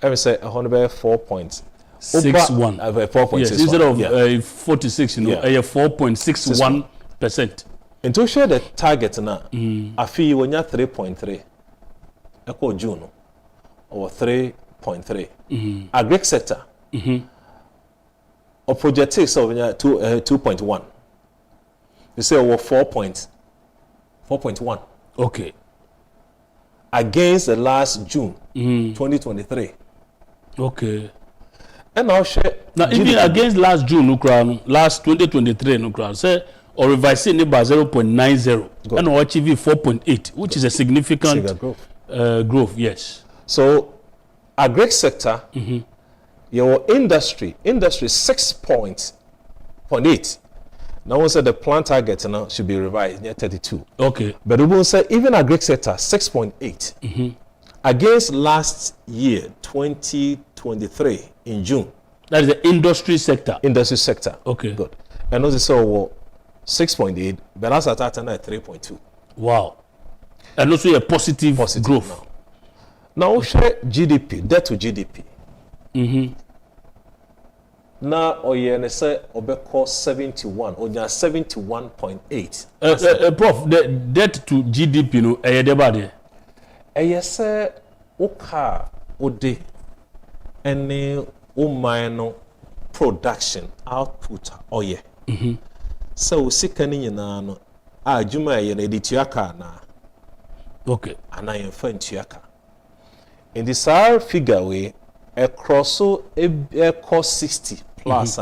I will say 4.61. 4.6. Yes, instead of 46, you know, 4.61%. And to share the target now, I feel when you're 3.3, echo June or 3.3. Agri sector, or project 6 of 2.1. You say over 4.1. Okay. Against the last June 2023. Okay. And I'll share now even against last June, last 2023, say or revising it by 0.90 and or achieve 4.8, which is a significant growth. Yes. So, agri sector, your industry 6.8. Now we said the plan target now should be revised near 32. Okay. But we will say even agri sector 6.8 against last year 2023 in June. That is the industry sector. Industry sector. Okay. Good. And also 6.8, but that's at 3.2. Wow. And also a positive growth. Now share GDP, debt to GDP. Now oyene say obeko 71 or 71.8. Prof, the debt to GDP no debade. Say oka ode any minor production output oye. So sikani nyina no adwuma ye na edituaka na. Okay. Ana yemfa ntuaka. In the SAR figure we across so cost 60 plus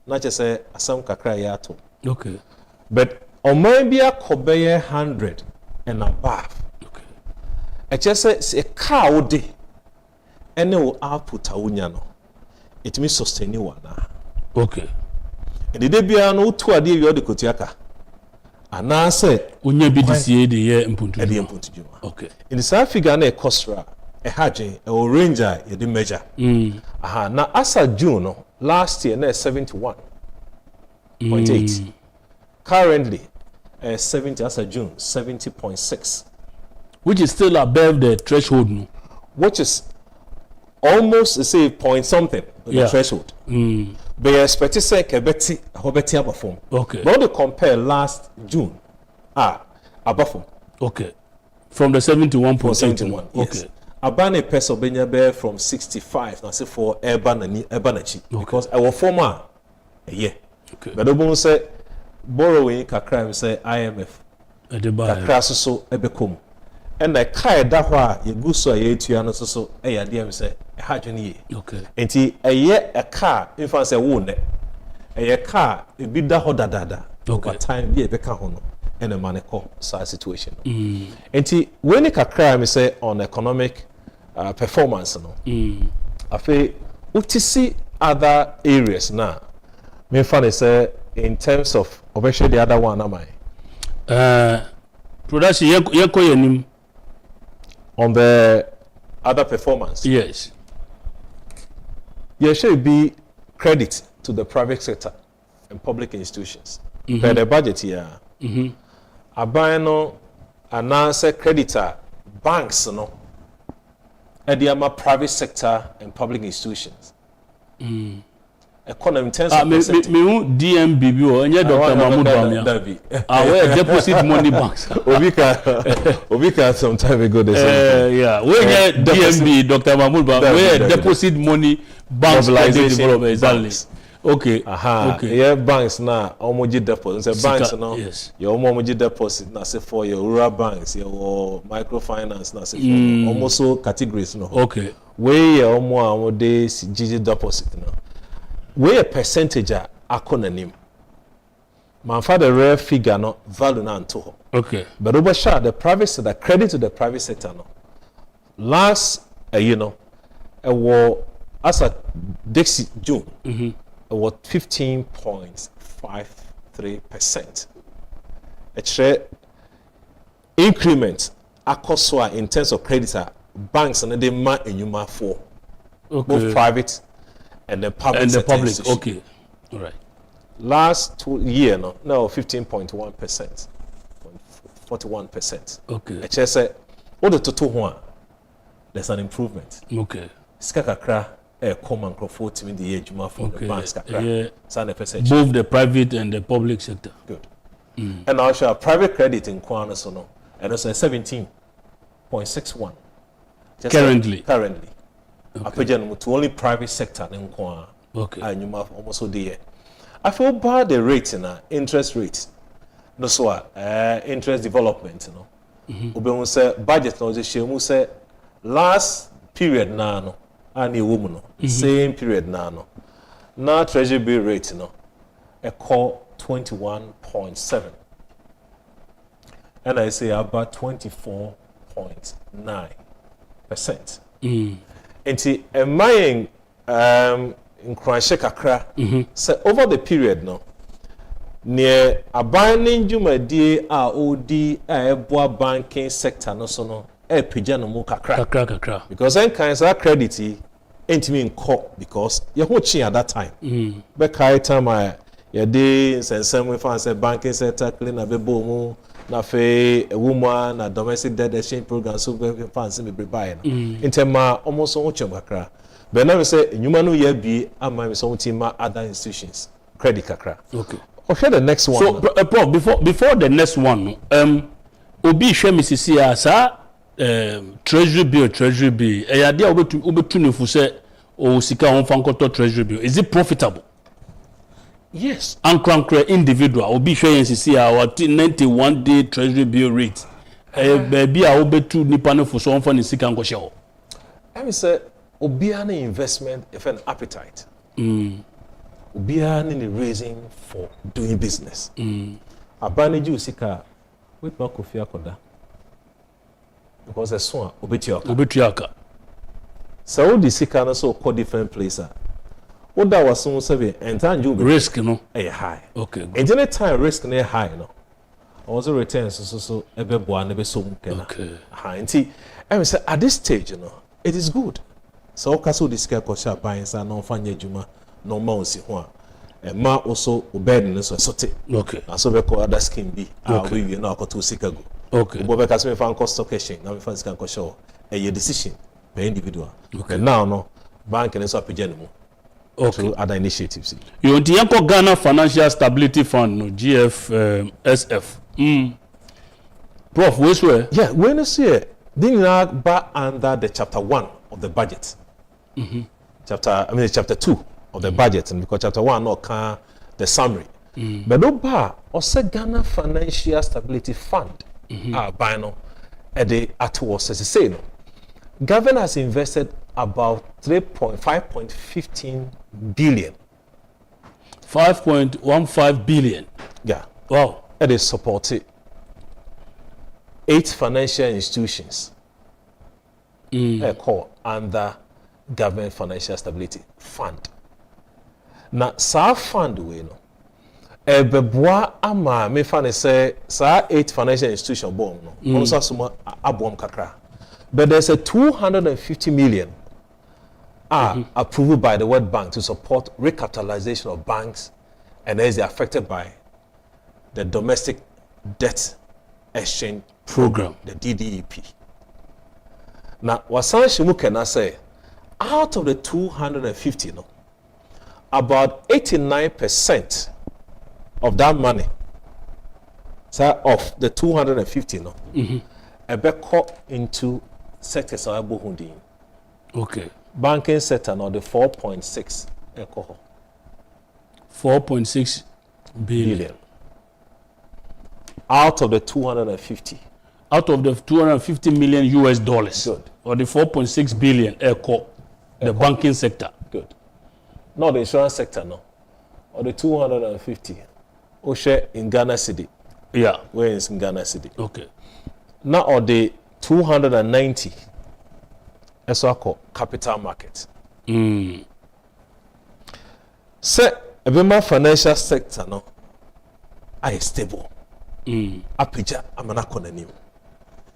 not just say asam kakra yato. Okay. But on maybe a kobe 100 and above. Okay. I just say a cow day any output awunya it means sustain you one. Okay. And the day no two adi you the kotiaka. And I say unya BDCA the year impuntu. Okay. In the SAR figure na costra a hajin a ranger you the measure. Now as a June last year na 71.8. Currently 70 as a June 70.6. Which is still above the threshold no? Which is almost say point something the threshold. But you expect to say kebeti hobeti perform. Okay. But they compare last June above. Okay. From the 71.71. Yes. Okay. Abane peso benya bear from 65 now say for ebanachi because our former a year. Okay. But the say borrowing kakra say IMF. Kakra so ebekom. And the kai da hwa ye guso ye tua no so e ya dem say e ha dwene ye. Okay. Enti eye a car in fact say wo ne. Eye car e bi da ho dadada. Okay. Over time bi e beka ho no. And a maneko sa situation. Enti when e kakra me say on economic performance no. Afi utisi other areas now. Me funny say in terms of obviously the other one am I? Production yekoyenim on the other performance. Yes. There should be credit to the private sector and public institutions. Per the budget here. Abano announce creditor banks no. Ediama private sector and public institutions. Economy in terms of me DMB or any Dr. Mahmoud Bamia. Where deposit money banks. Obika some time ago they said. Yeah, where DMB Dr. Mahmoud Bamia where deposit money banks development exactly. Okay. Okay. Yeah, banks now omoji deposit. Say banks now. Yes. Your omoji deposit now say for your rural banks, your microfinance now say for almost so categories no. Okay. Where your omo de GG deposit now. Where a percentage are acronym. My father rare figure no value na to. Okay. But over share the private sector credit to the private sector no. Last you know, a war as a Dixie June. Was 15.53%. A share increment across in terms of creditor banks and the man and you for both private and the public. And the public, okay, all right. Last 2 year no 15.1%, 41%. Okay. A share say all the total one. There's an improvement. Okay. Skakakra. Common Crawford in the age for the banks. Both the private and the public sector. Good. And also private credit in Kwana Sono, and also 17.61. Currently. Okay. To only private sector in Kwana. Okay. And you have almost the I feel bad the rate in interest rates. No so interest development, you know. Say budget now say last period now. And a woman, same period now. Now treasury bill rate a call 21.7, and I say about 24.9%. And a mine in Kranshekakra say over the period near a binding Jumadi OD banking sector no so pijano kakra because then kinds of credit ain't mean call because you watching at that time. But time I day and some we found say banking sector clean a bebo na fe a woman na domestic debt exchange program so we fancy me buy in tema almost so much kakra. But now we say you no year be am so team other institutions credit kakra. Okay. Okay, the next one. So before the next one obi hwe misisi asa treasury bill eyade obetu nefu say o sika on fankoto treasury bill is it profitable? Yes, ankra individual obi hwe nsisi a what 91 day treasury bill rate baby a obetu nipa nefu so on fa ne sika nkoshe ho. I mean say obi an investment if an appetite obi an raising for doing business abaneji usika we pa kofi akoda because the son obetiaka so the sika na so call different place what that was so say and time you risk no high. Okay, and any time risk na high no also returns so ebe boa na be so mkena high nti I say at this stage it is good so okaso the sika ko sha ban sa no fanya adwuma no ma onsi ho a ma also obed so sote okay so be call other scheme bi we na akoto sika go. Okay. But because we found cost stock exchange, now we find can show a decision per individual. Okay. But now no bank and so appejanimo. Okay. Through other initiatives. You want to Ghana Financial Stability Fund, no GFSF. Prof, where's where? Yeah, when you see it, then now back under the chapter 1 of the budget. Chapter 2 of the budget, and because chapter 1 no can the summary. But no bar or say Ghana Financial Stability Fund. Bino at was as I say no. Government has invested about 5.15 billion. 5.15 billion. Yeah. Wow. It is supported 8 financial institutions. Called under Government Financial Stability Fund. na saa fund we no ebeboa ama me fa ne say saa 8 financial institution bomb no also asoma abom kakra but there's a 250 million approved by the World Bank to support recapitalization of banks and as they are affected by the domestic debt exchange program, the DDEP. Now, wasan can say out of the 250, no, about 89% of that money, so of the 250, no, cut into sectors of Bohundi. Okay. Banking sector now the 4.6 alcohol. 4.6 billion. Out of the 250. Out of the 250 million US dollars. Good. Or the 4.6 billion the banking sector. Good. Not the insurance sector, no. Or the 250. Or share in Ghana City. Yeah. Where is in Ghana City? Okay. Now or the 290. That's what I call capital market. Say, a financial sector, no, are stable. Apija, I'm an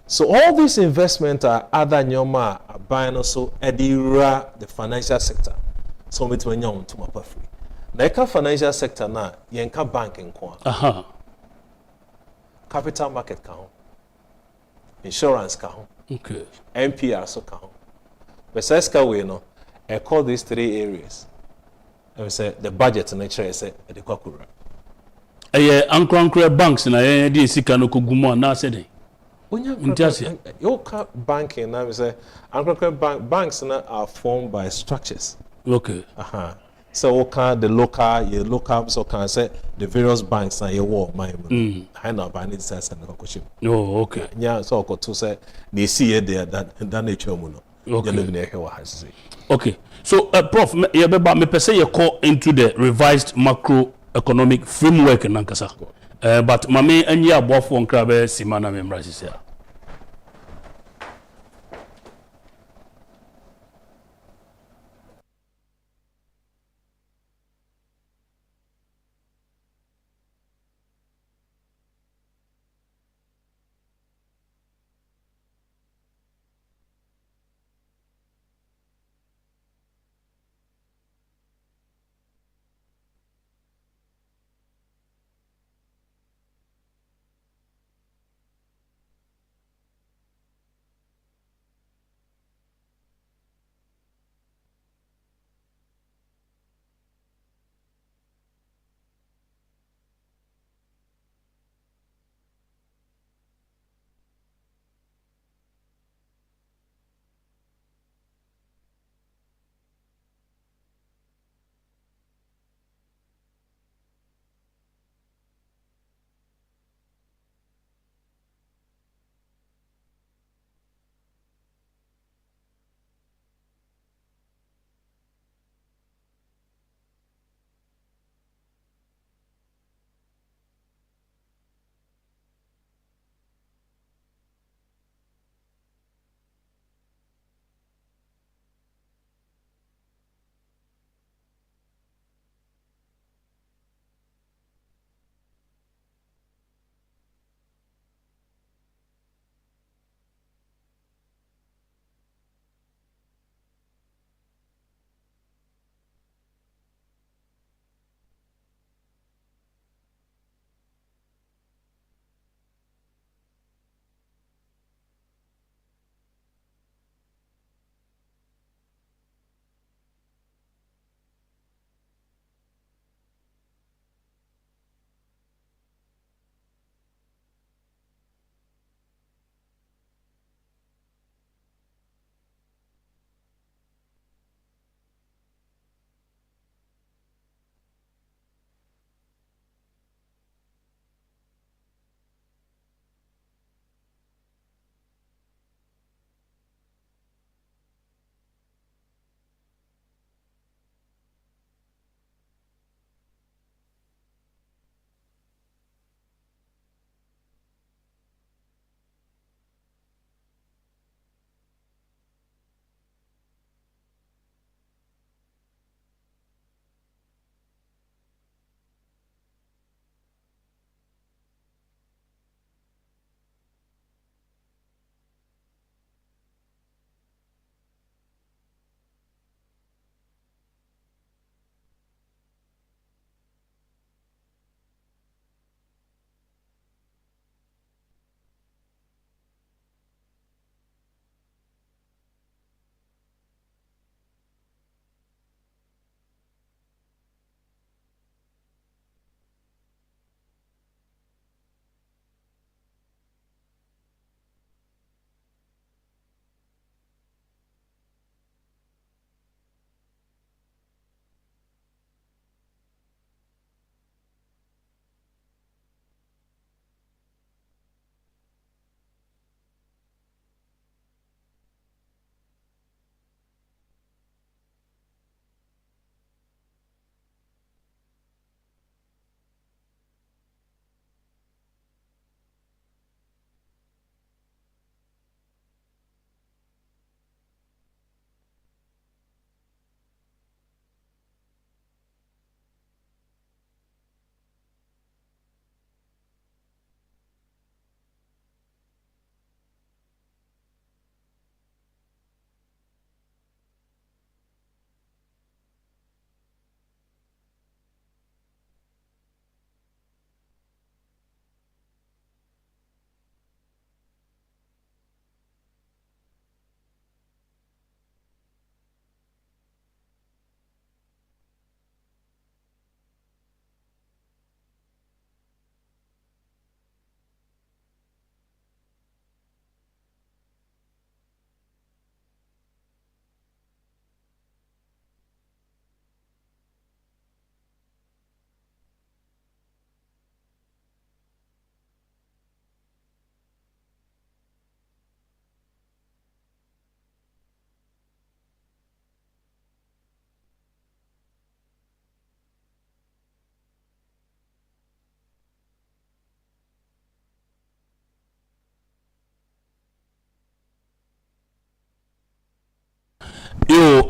So all these investments are other nyoma are buying also edira the financial sector. So me to nyom to my free. Na financial sector na yenka banking kwa. Capital market count. Insurance count. Okay. NPR so count. But Fiscal way no, I call these 3 areas. I will say the budget and nature say the kokura. Ankra banks na di sika no kogumo na say You banking now we say banks now are formed by structures. Okay. So the local so can say the various banks na you work my I know by need sense and the Oh, okay. Yeah, so to say they see it there that nature mu no. Okay. So, Prof, me pese you call into the revised macroeconomic framework in Nankasa. But mame enye abofo nkrabe simana memra sisia.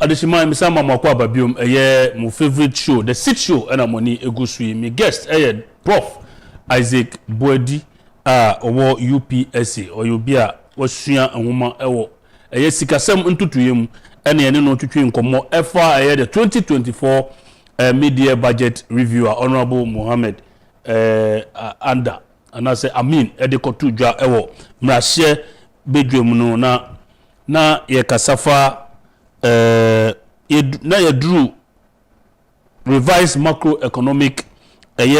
adishima mi sama mako ababium eye my favorite show the sit show and amoni egusui mi guest Pro.Isaac Boadi owo UPSA oyobia wasua anwoma ewo eye sikasem ntutuyem ene ene no twetwe nkomo efa eye the 2024 media budget reviewer honorable Mohammed Anda and I say Amin edekotu dwa ewo mrahye bedwem no na ye kasafa na ye drew revised macroeconomic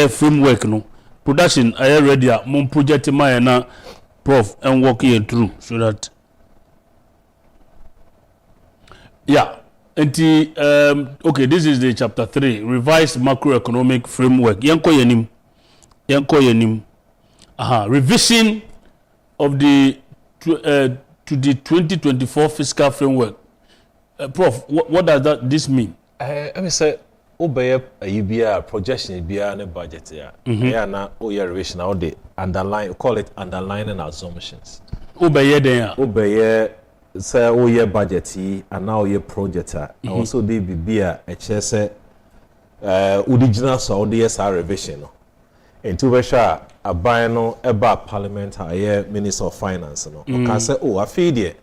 framework no production ready mon project my na prof and work here through so that okay, this is the chapter 3 revised macroeconomic framework yanko yenim revision of the to the 2024 fiscal framework. Prof, what does this mean? I mean, say, obey a projection, a budget, yeah, na revision, all the underline, call it underlining assumptions. Obey, say, budget, and now your project, also they be a chess, original, so the SR revision. And to be sure, a bino about parliament, minister of finance, no, can say, I feed it.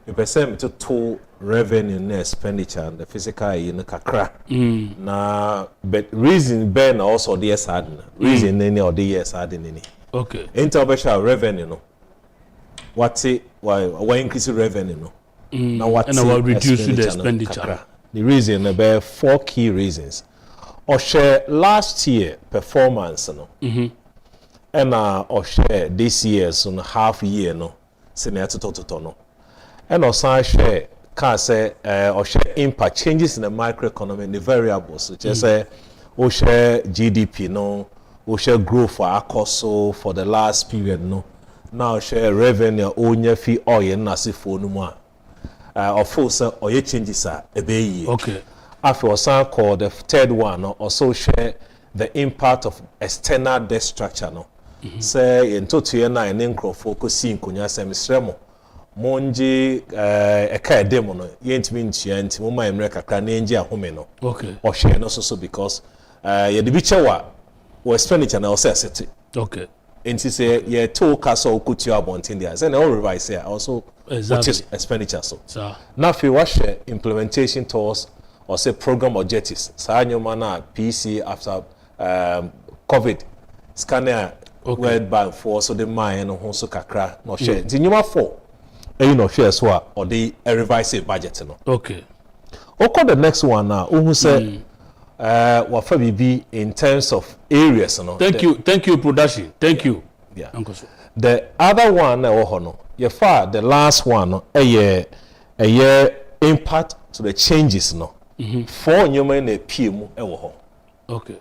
You perceive to two revenue and expenditure and the physical in the kakra. Na but reason ben also the yes adding. Reason any or the yes adding any. Okay. Intervention revenue no. What's it? Why increase revenue no? Now what's and I reduce the expenditure. The reason about 4 key reasons. Or share last year performance no. And or share this year's on half year no. Senior to no. And also share can say or share impact changes in the microeconomy, the variables such as or share GDP no, or share growth for our cost so for the last period no. Now share revenue onye fee oil nasi for no more. Of course oil changes are a bay. Okay. After also called the third one no, also share the impact of external debt structure no. Say in total na in focusing kunya semisremo. Monji eka demo no yentimi ntia nti mo ma emre kakra na enji ahome no okay o share no so because ye de bi chewa o expenditure na o say set okay nti say ye to ka so okutu abontin there say na o revise here also exactly. Which is expenditure so sir na fi wa share implementation towards or say program objectives sa nyoma na PC after COVID scanner World Bank for so the mine no ho so kakra no share nti nyoma 4 no share so or the revise budget no okay okay the next one now who say what for be in terms of areas no thank you production thank you yeah the other one no you far the last one no a year impact to the changes no for nyoma na PM okay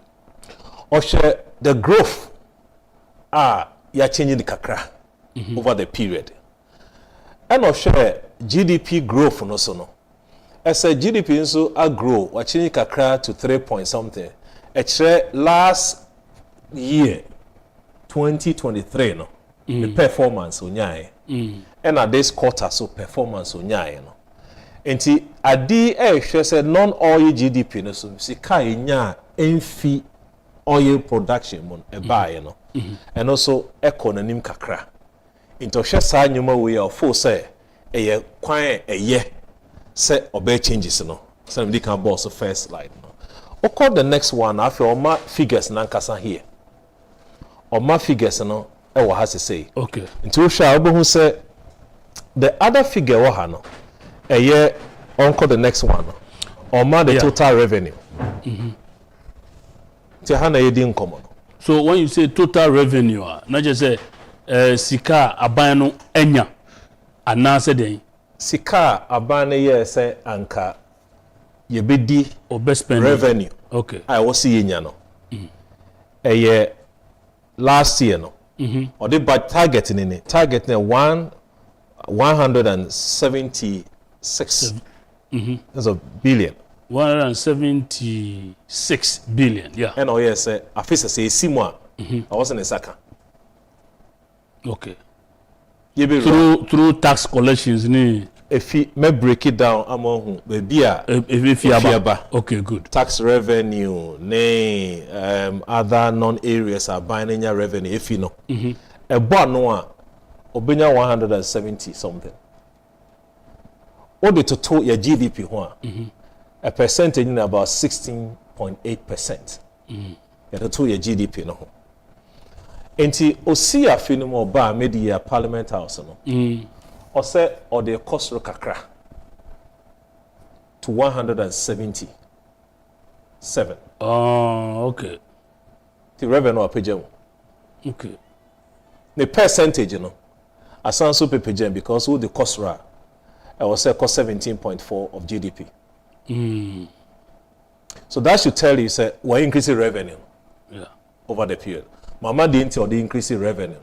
or share the growth you changing the kakra over the period. And of share GDP growth no so no. As a GDP so a grow watching kakra to 3 point something. Actually last year 2023 no. The performance unyai. And at this quarter so performance unyai no. Enti adi say non-oil GDP no so sika nya enfi oil production mon e buy no. And also economy kakra. Into shesa nyuma we are full say a kwan say obey changes no so we can boss first slide no okay the next one after oma figures nankasa here oma figures no e wo ha say okay into sha obo say the other figure wo ha no onko the next one no oma the total revenue ti ha na yedi nkomo no so when you say total revenue na just say sika aban no enya anase den sika aban no ye say anka ye bedi obespend revenue okay I was see enya no last year no or the but target ni target na 176 that's a billion 176 billion yeah and yes afisa say simwa I wasn't a saka okay through tax collections ni if me break it down among baby if you okay, good. Tax revenue, nay, other non-areas are buying your revenue if you know. A bon no obenya 170 something. What the total your GDP one? A percentage in about 16.8%. The total your GDP no. Enti osi afinu mo ba media Parliament House no. Or say or the cost kakra to 177. Oh, okay. The revenue apejam. Okay. The percentage, you know, asan so pepejam because who the cost ra, I was say cost 17.4 of GDP. So that should tell you say we're increasing revenue. Yeah. Over the period. Mama didn't or the increasing revenue.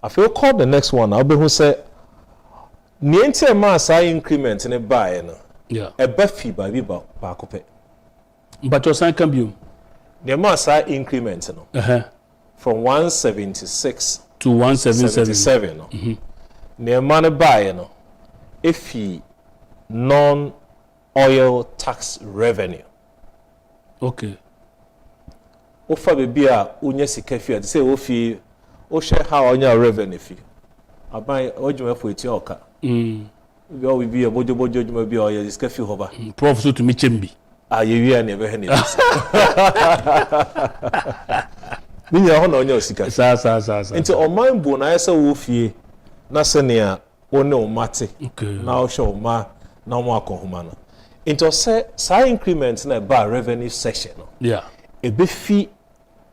I feel call the next one. I'll be who say niente ma sa increment in a buy no. Yeah. A buffy by ba kope. But your sign can be The ma sa increment no. From 176 to 177 no. The man buy no. If he non-oil tax revenue. Okay. Ofa bebi a unye sika fi ade say ofi o share how onya revenue fi. Aban ojuma fo eti oka. Bi o bi e bojo ojuma bi o ye sika fi hoba. Prof so to me chembi. Ah ye wi an e be he ne. Ninya ho na onya sika. Sa. Nti o man bo na yesa wo fie na se ne a o ne o mate. Okay. Na o show ma na mo akohoma no. Nti o say sa increment na ba revenue section no. Yeah. A beefy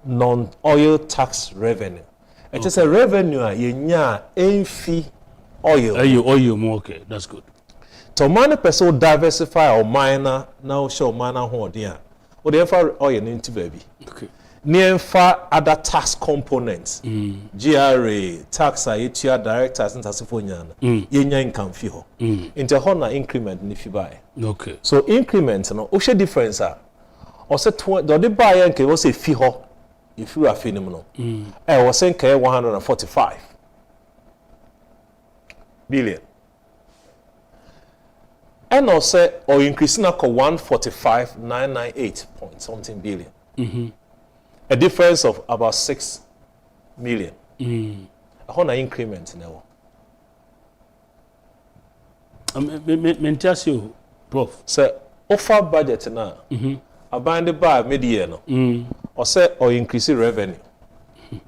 non-oil tax revenue. It is a revenue yenya enfi oil. Oil more okay. That's good. To man person diversify or minor now show minor hold there. Or the oil into baby. Okay. Near far other tax components. GRA, tax IHR directors and Tasifonian. Yenya income fee ho. Into honor increment if you buy. Okay. So increment no o difference or say the buy and was a fee ho if you are phenomenal. I was saying 145 billion. And also or increasing up 145,998 point something billion. A difference of about 6 million. A whole increment now. Mentasio, Prof. So offer budget now. Aband the bar media no. Or say or increase revenue.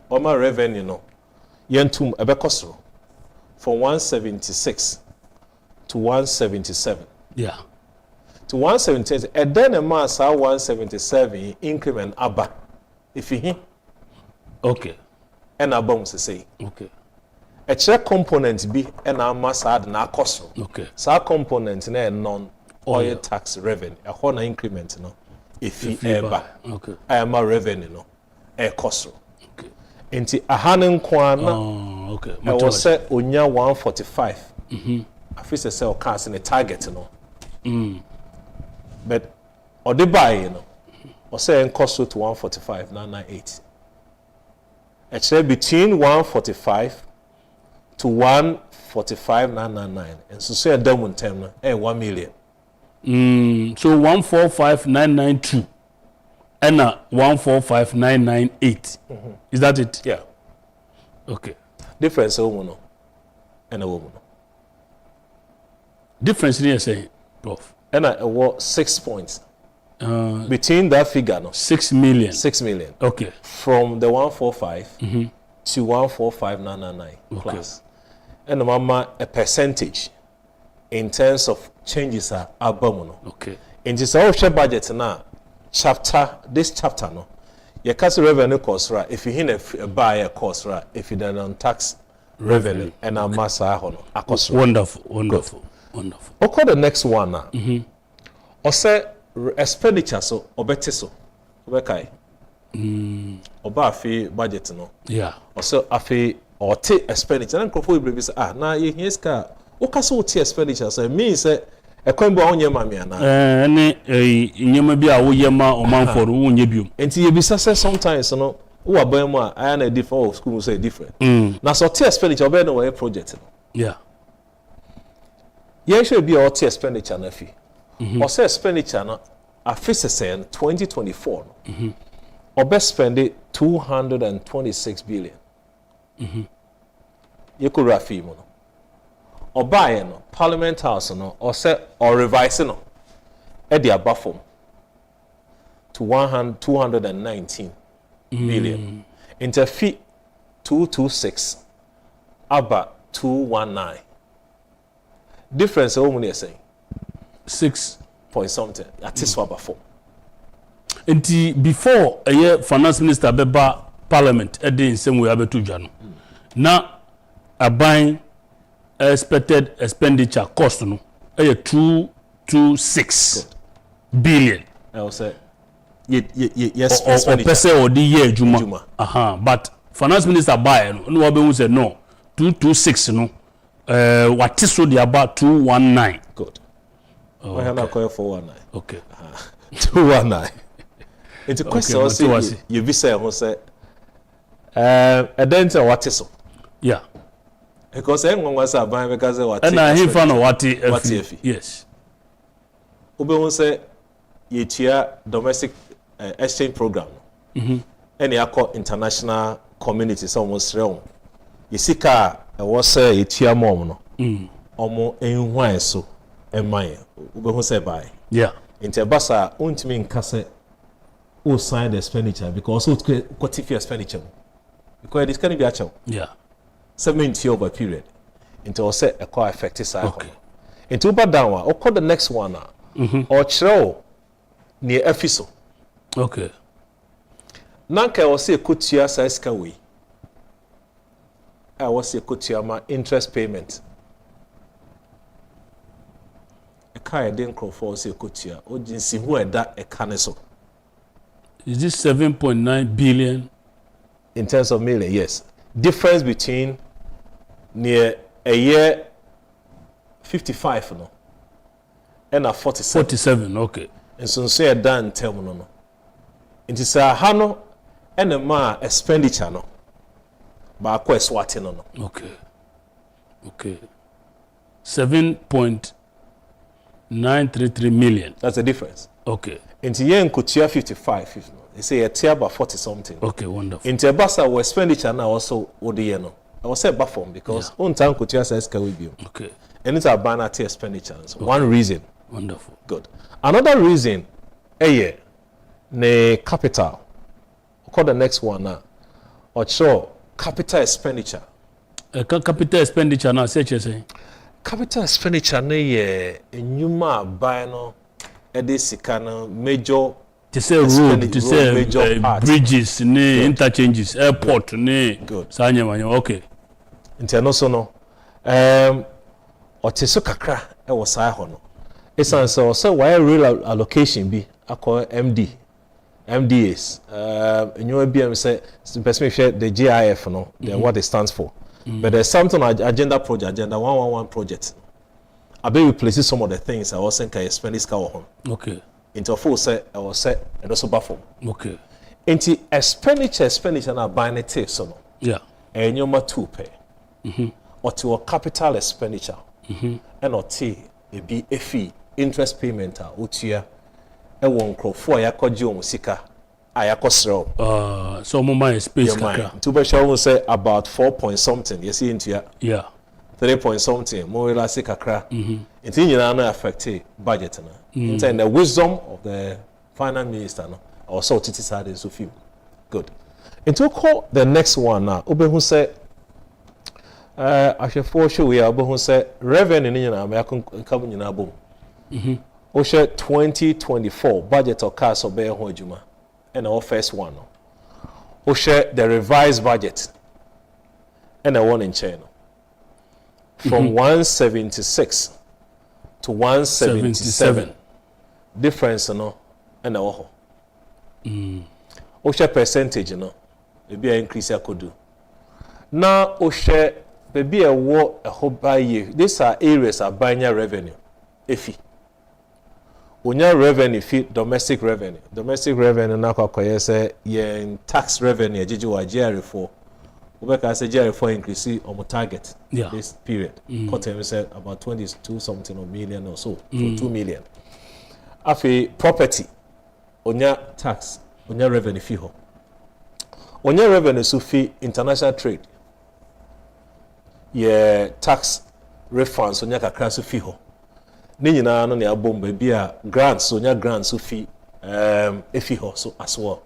Or my revenue no. Yentum ebekosro from 176 to 177. Yeah. To 177. And then a mass 177 increment abba. If he okay. And a bounce say. Okay. A check component be and a mass add na cost. Okay. So component na non-oil tax revenue. A whole increment no. If he ever. Okay. I am a revenue no. A cost. Okay. Enti ahanen kwana. Oh, okay. I was say onya 145. I feel say o cast in a target no. But or the buy you know. Or say cost to 145,998. Actually between 145 to 145,999. And so say a diamond term 1 million. So 145,992 and 145,998. Is that it? Yeah. Okay. Difference a woman and a woman. Difference in saying, Prof. And I was 6 points. Between that figure, no? 6 million. 6 million. Okay. From the 145 to 145,999 plus. And mama a percentage in terms of changes are abominable. Okay. In this share budget now, this chapter no, your cash revenue cost right. If you hit a buyer cost right, if you done on tax revenue and a massa hono, a cost. Wonderful. Okay, the next one now. Or say expenditure so obete so obekai oba afi budget no or so afi or take expenditure and crofo be say na ye hiska o ka so take expenditure so mean say e kwan bo onye ma me na ne nyema bi a wo yema o man for wo nye biom enti ye bi say sometimes no wo aban mu a I na different school say different na so take expenditure obe no we project no yeah should be all expenditure na fi or say expenditure na afisese 2024 or best spend 226 billion you could rafi mo or buy no parliament house no or say or revise no e dey abafom to 219 billion into fee 226 about 219 difference how many say 6 point something that is what before nti before a year finance minister beba parliament e dey nsem we abetu dwa no na aban expected expenditure cost no e 226 billion I will say yes or pese or the year juma but finance minister buy no we be say no 226 no what is so the about 219 good I have not call 419 okay 219 it's a question also you be say who say then what is so yeah because anyone was a buy because what and I him fan what yes obe who say yetia domestic exchange program any akọ international community almost realm yesika was say yetia mom no omo enhwan so eman obe who say buy yeah inte basa untimi nkase o sign the expenditure because o quantify expenditure because this can be a chow yeah 70 over period into o say e call effective side okay into over down o call the next one or chiro near efiso okay nanka o say kotua size ka we I was say kotua ma interest payment e kai den crofo say kotua o jinsi hu eda e ka ne so is this 7.9 billion in terms of million yes difference between near a year 55 no and a 47 okay and so say done term no it is a hano and a ma expenditure no ba ko swat no okay 7.933 million that's the difference okay into yen kutia 55 no they say a tier about 40 something okay wonderful into basa we expenditure now also odi no I was say bafom because on time kutia says ka we bi okay and it's a banner tier expenditure so one reason wonderful good another reason ne capital call the next one now or show capital expenditure capital expenditure now say capital expenditure ne ye enyuma buy no e dey sika no major to say road to say bridges ne interchanges airport ne sanya manyo okay interno so no oteso kakra e wo sai ho no esan so why real allocation bi akọ MDAs enyo BM say person share the GIF no what it stands for but there's something agenda 111 project I be replace some of the things I was saying can spend this car on okay into full say I was say and also buffer okay into expenditure na buy net so no yeah enyo ma 2 pay or to capital expenditure and or t e be a fee interest payment otua e won crofo yakogye o sika ayakosro so mo my space kaka to be sure we say about 4 point something you see into yeah 3 point something more la sika kra it nyina na affect budget na into the wisdom of the finance minister no also titi side so film good into call the next one now obehu say ahwefo show we obehu say revenue nyina ma yakon nyina bom o share 2024 budget or cast obey ho adwuma and our first one no o share the revised budget and a one in China from 176 to 177 difference no and a ho o share percentage no e be increase akodu na o share be a wo a ho buy these are areas are buying revenue efi unya revenue fi domestic revenue na kwakoye say yen tax revenue agigi wa GR4 Ubeka say Jerry for increase on target this period. Cotton said about 22 something or million or so, 2 million. Afi property, onya tax, onya revenue fee ho. Onya revenue so fee international trade. Yeah, tax refunds onya kakra so fee ho. Ni nyina no ne abom ba bia grants onya grants so fee efi ho so as well.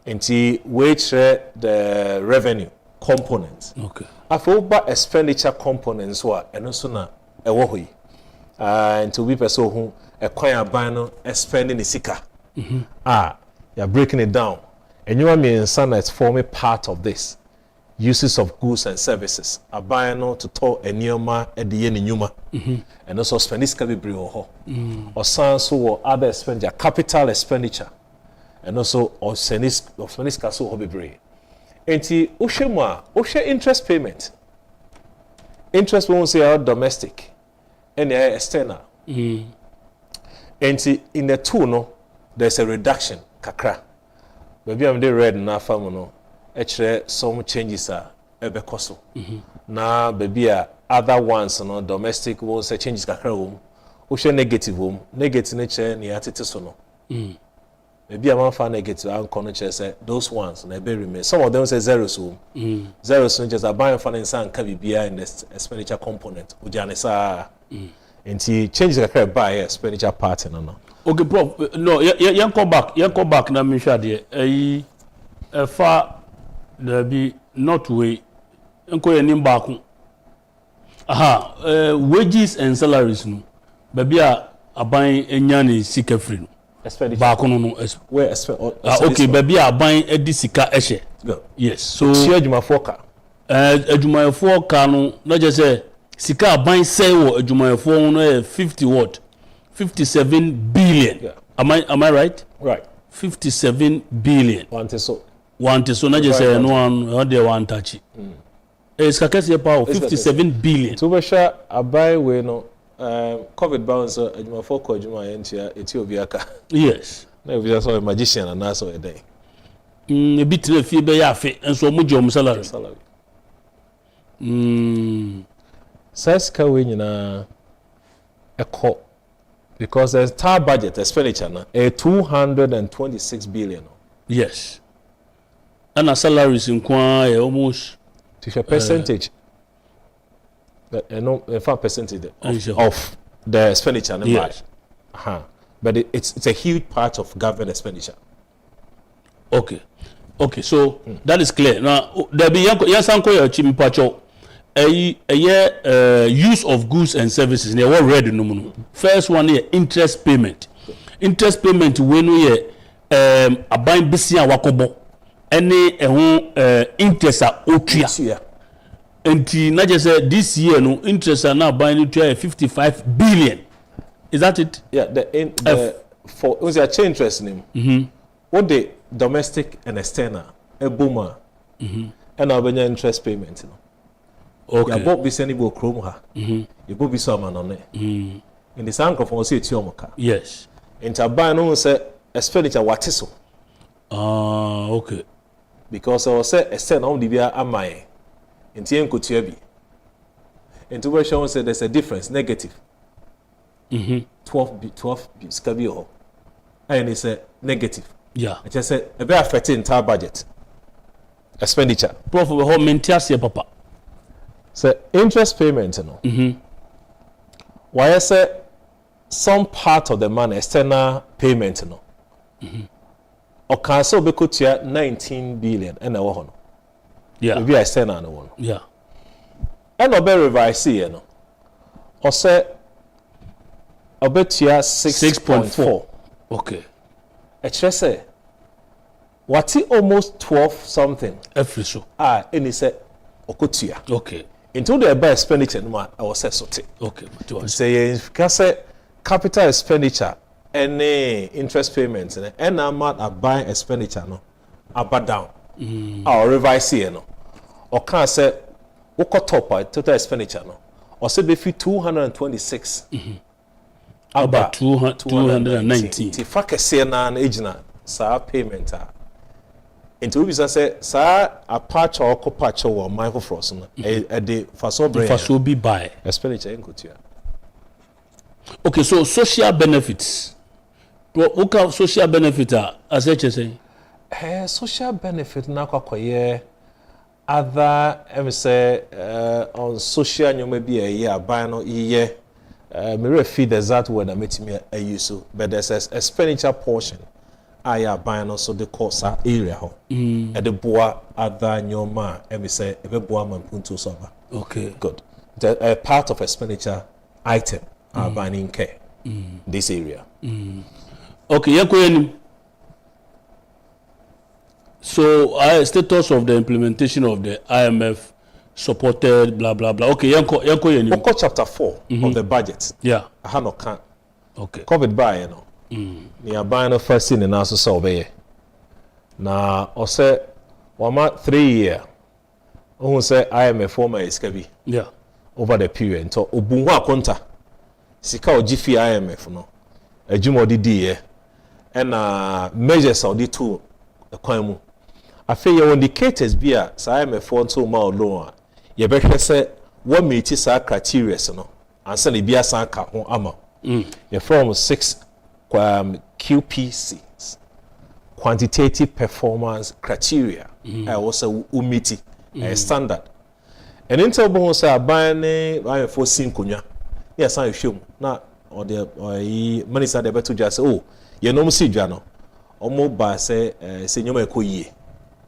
Nti we share the revenue components. Okay. Afoba expenditure components wa eno so na ewo ho yi. Nti we person hu ekwan aban no spending the sika. You're breaking it down. And you want me in son that's forming part of this. Uses of goods and services. Aban no to to enioma e de ye nyuma. And also spend this can be bring ho. Or so or other expenditure, capital expenditure. And also or send this so ho be bring. Enti ohwe interest payment. Interest won't say our domestic and external. And in the two, no, there's a reduction, kakra. Maybe I'm the red na famu no. Actually, some changes are ebekoso. Na baby other ones, no, domestic won't say changes kakra wom. Ushe negative wom. Negative nature ni atete so no. Maybe I'm fan negative. I'm gonna say those ones na be remain. Some of them say zeros wom. Zeros no just a buying fan inside can be behind in the expenditure component. Ujanesa. Nti change the credit by expenditure part no. Okay, Prof. No, you come back na me sha de fa there be not way enko yanim back. Wages and salaries no. Baby aban enya ne sika free no. Expenditure back no where okay, baby aban edi sika ehye. Yes. So adwumafo ka. Adwumafo ka no no just say sika aban say wo adwumayefo no 50 what 57 billion. Am I right? Right. 57 billion. Want so na just say no one they want touch. Sika kese pa 57 billion. To be sure abai we no COVID bounce adwumafo ko adwuma yentia Ethiopia ka. Yes. Na we just a magician and na so a day. E bit le fie be ya fe enso mo jom salary. Saska we nyina echo because there's entire budget expenditure na 226 billion. Yes. And our salaries in kwa almost to a percentage no percentage of the expenditure. Yes. But it's a huge part of government expenditure. Okay, so that is clear. Now there be yansanko ya chimipacho use of goods and services. They were read no. First one here interest payment. Interest payment when we aban bisia wakobo any interest otua. And not just this year no interest are now buying to 55 billion. Is that it? Yeah, for was a change interest name. What the domestic and external a boomer and our interest payment. Okay. You bought this anybody chrome ha. You bought this man on it. In the sank for say Tiomoka. Yes. In Taban no say expenditure what is so. Okay. Because I was say external on the via amai. In Tien Kutubi. Intuition said there's a difference, negative. 12 scabio. And it's a negative. Yeah. I just said a very affecting entire budget. Expenditure. Prof of home maintain papa. So interest payment, you know. Why I say some part of the money, external payment, you know. Or cancel because you 19 billion and a one. Yeah. Maybe I send on one. Yeah. And I'll be revise, you know. Or say, I'll bet you 6.4. Okay. I just say, what's it almost 12 something? Every so. And he said, Okutia. Okay. Into the by expenditure, I was said so. Okay. Say, capital expenditure, any interest payments, and amount of buying expenditure, no, up down. Or revise here, no. Or can't say, top total expenditure, no. Or say, be 226. About 219. If I can say an agent, sa payment, Into we say sa a patch or patch or Michael Frost a day for so be by expenditure in Kutia. Okay, so social benefits. What kind of social benefit as I say? Social benefit na kwa other say on social you may be a year buy no year me feed the exact word I met me a use but there's a expenditure portion I buy no so the course area ho at the boa other nyoma say ebe boa man punto soba. Okay, good. The part of expenditure item are buying in care this area. Okay, so status of the implementation of the IMF supported blah blah blah. Okay, yanko chapter 4 of the budget. Yeah, I have no can. Okay, COVID buy you know. Near buying the first thing and also survey. Now, or say, 3 year. Who say IMF former is kabi. Yeah, over the period. So, Ubunwa konta. Sika ojifi IMF no. Ejumo di and measures of the two equamu. I feel your indicators be a IMF for 2 months lower. You better say what meet is our criteria no. And send it be a sanka on ama. You from 6 QPCs, quantitative performance criteria. I also umiti standard. And intel bon say buying I for sinkunya. Yes, I show na or the money side able to just oh you know see jano omo ba say nyoma ko yie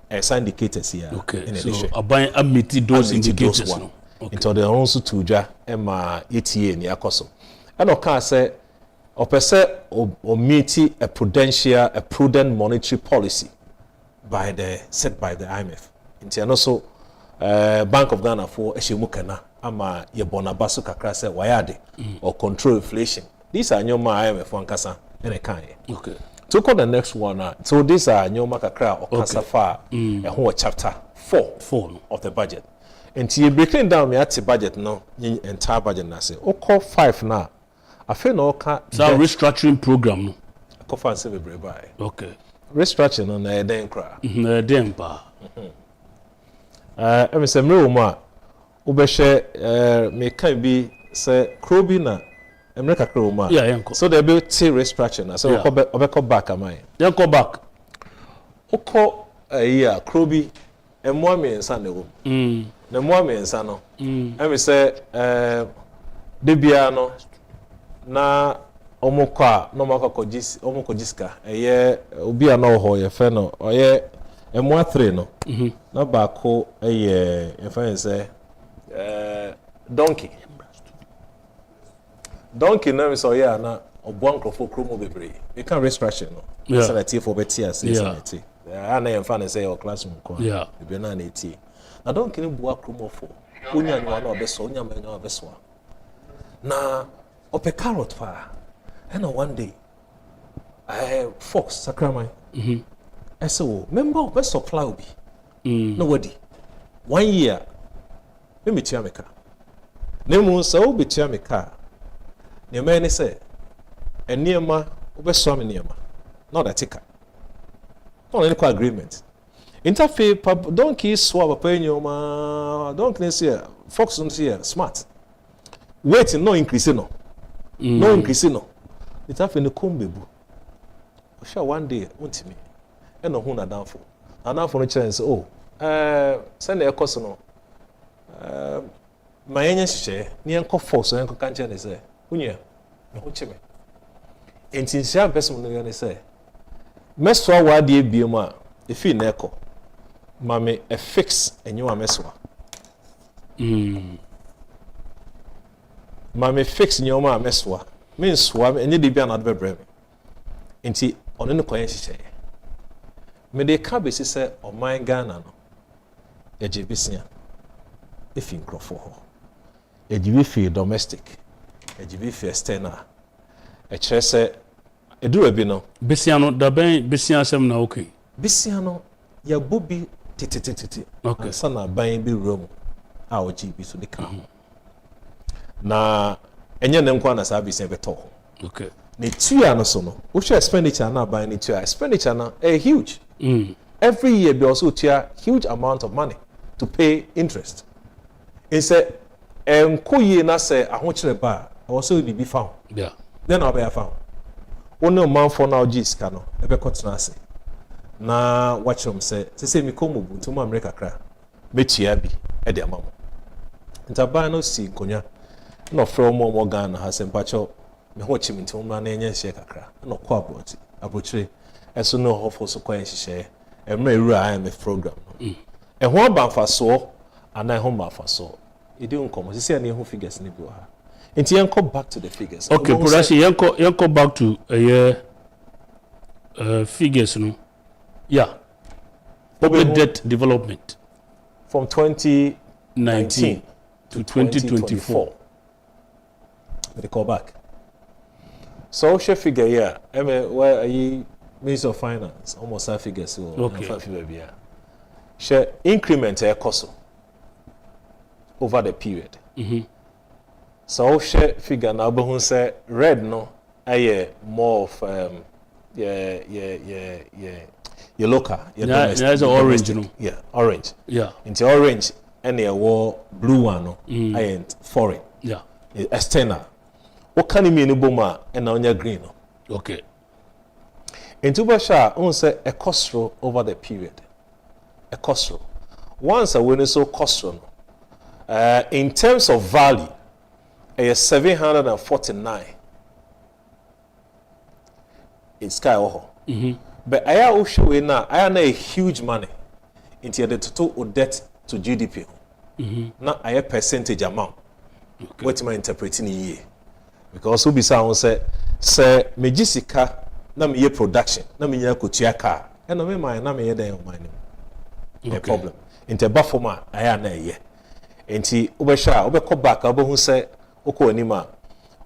indicators here. Okay, so buying amiti those indicators no. Okay. Into the also to ja ema ETA ni akoso. And o can say or per se or meet a prudent monetary policy by the set by the IMF. And also Bank of Ghana for Eshimukana ama yebona basu kakra se wayade or control inflation. These are nyoma IMF one kasa and can. Okay. To call the next one so these are nyoma kakra or kasa far a chapter 4 of the budget. And you breaking down me at the budget no entire budget na say o call 5 now. I feel no can restructuring program no. Ko fancy be buy. Okay. Restructuring on na den kra. Na den pa. Me say me wo ma wo be hwe me kan bi say krobi na emre kakra wo ma. Yeah, so there be t restructuring na so obeko back am I. Yanko back. Oko yeah krobi emwa me nsa na wo. Na emwa me nsa no. Me say de bia no na omukwa no makakojis omukojiska eye obi ana ho ye fe no oye emwa 3 no na baako eye ye fe say donkey na me so ye na obuankrofo kromo bebre we can restructure no so that for betia say sanity ana ye fa na say your classroom ko be na na eti na donkey ni bua kromo fo onya ni wa na obeso onya ma na obeso na ope carrot fa and one day fox sakramai I say oh member best supply obi nobody 1 year me tia me car na mu so obi tia me car ne me ne say eniema obeso me niema not that ticker no any agreement interface donkey swap papa enyoma donkey say fox no say smart wait no increase no no increase no it have in the kombebu sure one day untimi e no hu na danfo no chance oh send the course no my enya hye ni enko force enko kanche ne say unya no hu chime entinsia person no ne say meso wa de ebiem a efi na eko mame e fix enyo ameso mame fix nyoma ameso me soa enye de bia na de bebre enti ono ne koyen hye me de ka be se o man Ghana no eje besia efi nkrofo ho eje bi fi domestic eje bi fi external e kire se eduru bi no besia no da ben besia sem na okay besia no ya bobi tititititi okay sana ban bi room a oji bi so de ka na enye ne nkwa na service e beto okay ne tua no so no wo hwe expenditure na ban ne tua expenditure na huge every year they also share huge amount of money to pay interest. It said, "Koye na say ahochire ba, also be found." Yeah. Then I'll be found. Only man for now gis kano. Ebe kotina say. Na watch them say me come obu to America kra. Metia bi e de amamo. Nta ba no si konya. No from more Ghana has empacho me ho chimi nti mo na enye hye kakra. No kwa aboti. Abochire. Eso no hofo so kwa hye. Emre ewura IMF program no. E ho ba fa so ana e ho ba fa so. E dey unkomo. Say na e ho figures ni bi wa ha. Nti yen come back to the figures. Okay, Prodashi yen come back to figures no. Yeah. Public debt development from 2019 to 2024. They call back. So share figure here. I mean, where are you? Minister of Finance almost that figure so. Okay. Share increment cost over the period. So share figure now, but who say red no? More of your local, your domestic. There's orange, you know. Yeah, orange. Yeah. Into orange, and a war blue one no. I ain't foreign. Yeah. External. What can you mean boma and on your green no? Okay. Into Basha, on say a cost over the period. A cost. Once a winner so cost in terms of value, a 749. It's sky oho. But I also now I a huge money into the total debt to GDP. Now I percentage amount. Okay. What am I interpreting here? Because we sound say Mejisika na me production na me kutua car and no me mind na me dey on mine. No problem. Into bafoma I na ye. Enti obesha obekọ back obo say okọ anima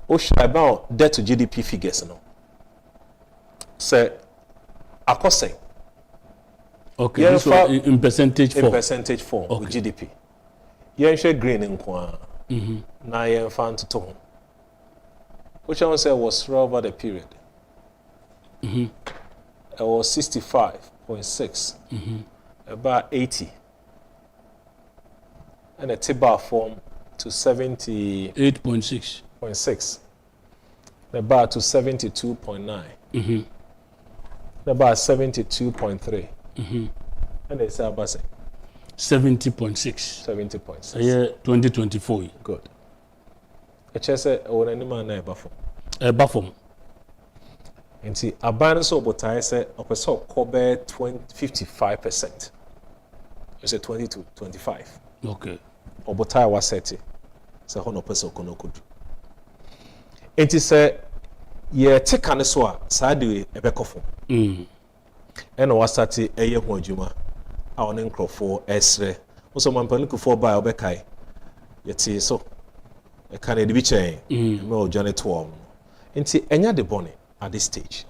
o shy about debt to GDP figures no. Say akoseng. Okay, yeah, so in percentage form. In percentage form okay. With GDP. Yen share green nkwa. Na yen fan to ho. Which I want to say was over the period. It was 65.6. About 80. And a T-bar form to 78.6. The bar to 72.9. The bar 72.3. And they say about 70.6. 70.6. Yeah, 2024. Good. A chese or any man a buffer. A buffer. And see, a balance of what I say, a person cover 55%. You say 20 to 25. Okay. Or what I was 30. So, no person could. And he said, yeah, take an aswa, sadly, a beckofo. And I was 30 a year when Juma. I want to for Esre. Also, my panic for by Obekai. Yet, so. A kind of chain, no journey to home. Into any the bonnet at this stage.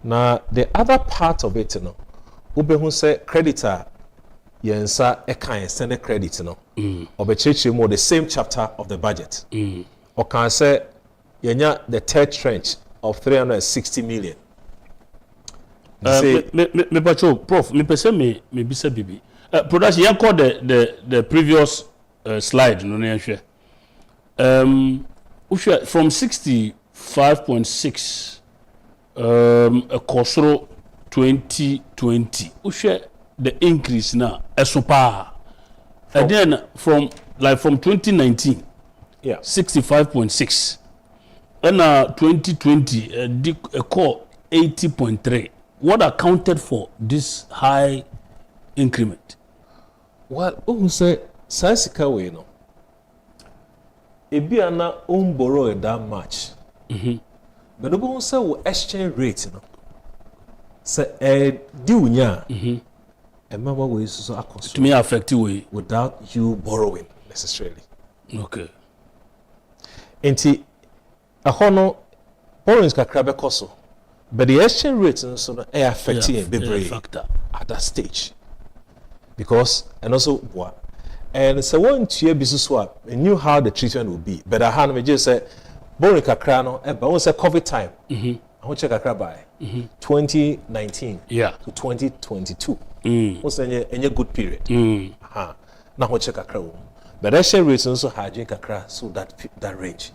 Now, the other part of it, no, Ube who say creditor, yensa a kind send a credit, no, or be church more the same chapter of the budget, or can say yenya the third tranche of 360 million. Me pacho, Prof, me pese me bisa bibi. Production, you call the previous slide, no ne from 65.6 a Kosoro 2020 the increase now esopa and then from 2019 yeah 65.6 and 2020 a core 80.3. What accounted for this high increment? Well, who say sasika we no ebi ana borrow that much. But who say we exchange rate no say di unya remember we so across to me affect you without you borrowing necessarily. Okay. Enti ahono borrowings kakra be koso but the exchange rate so no affect a big factor at that stage because and also what. And so one year business swap, I knew how the treatment would be. But I had me just say, borrowing kakra no, but once a COVID time, I want check kakra by 2019 to 2022. What's any good period? Now what check a but I share rates also hygiene kakra so that range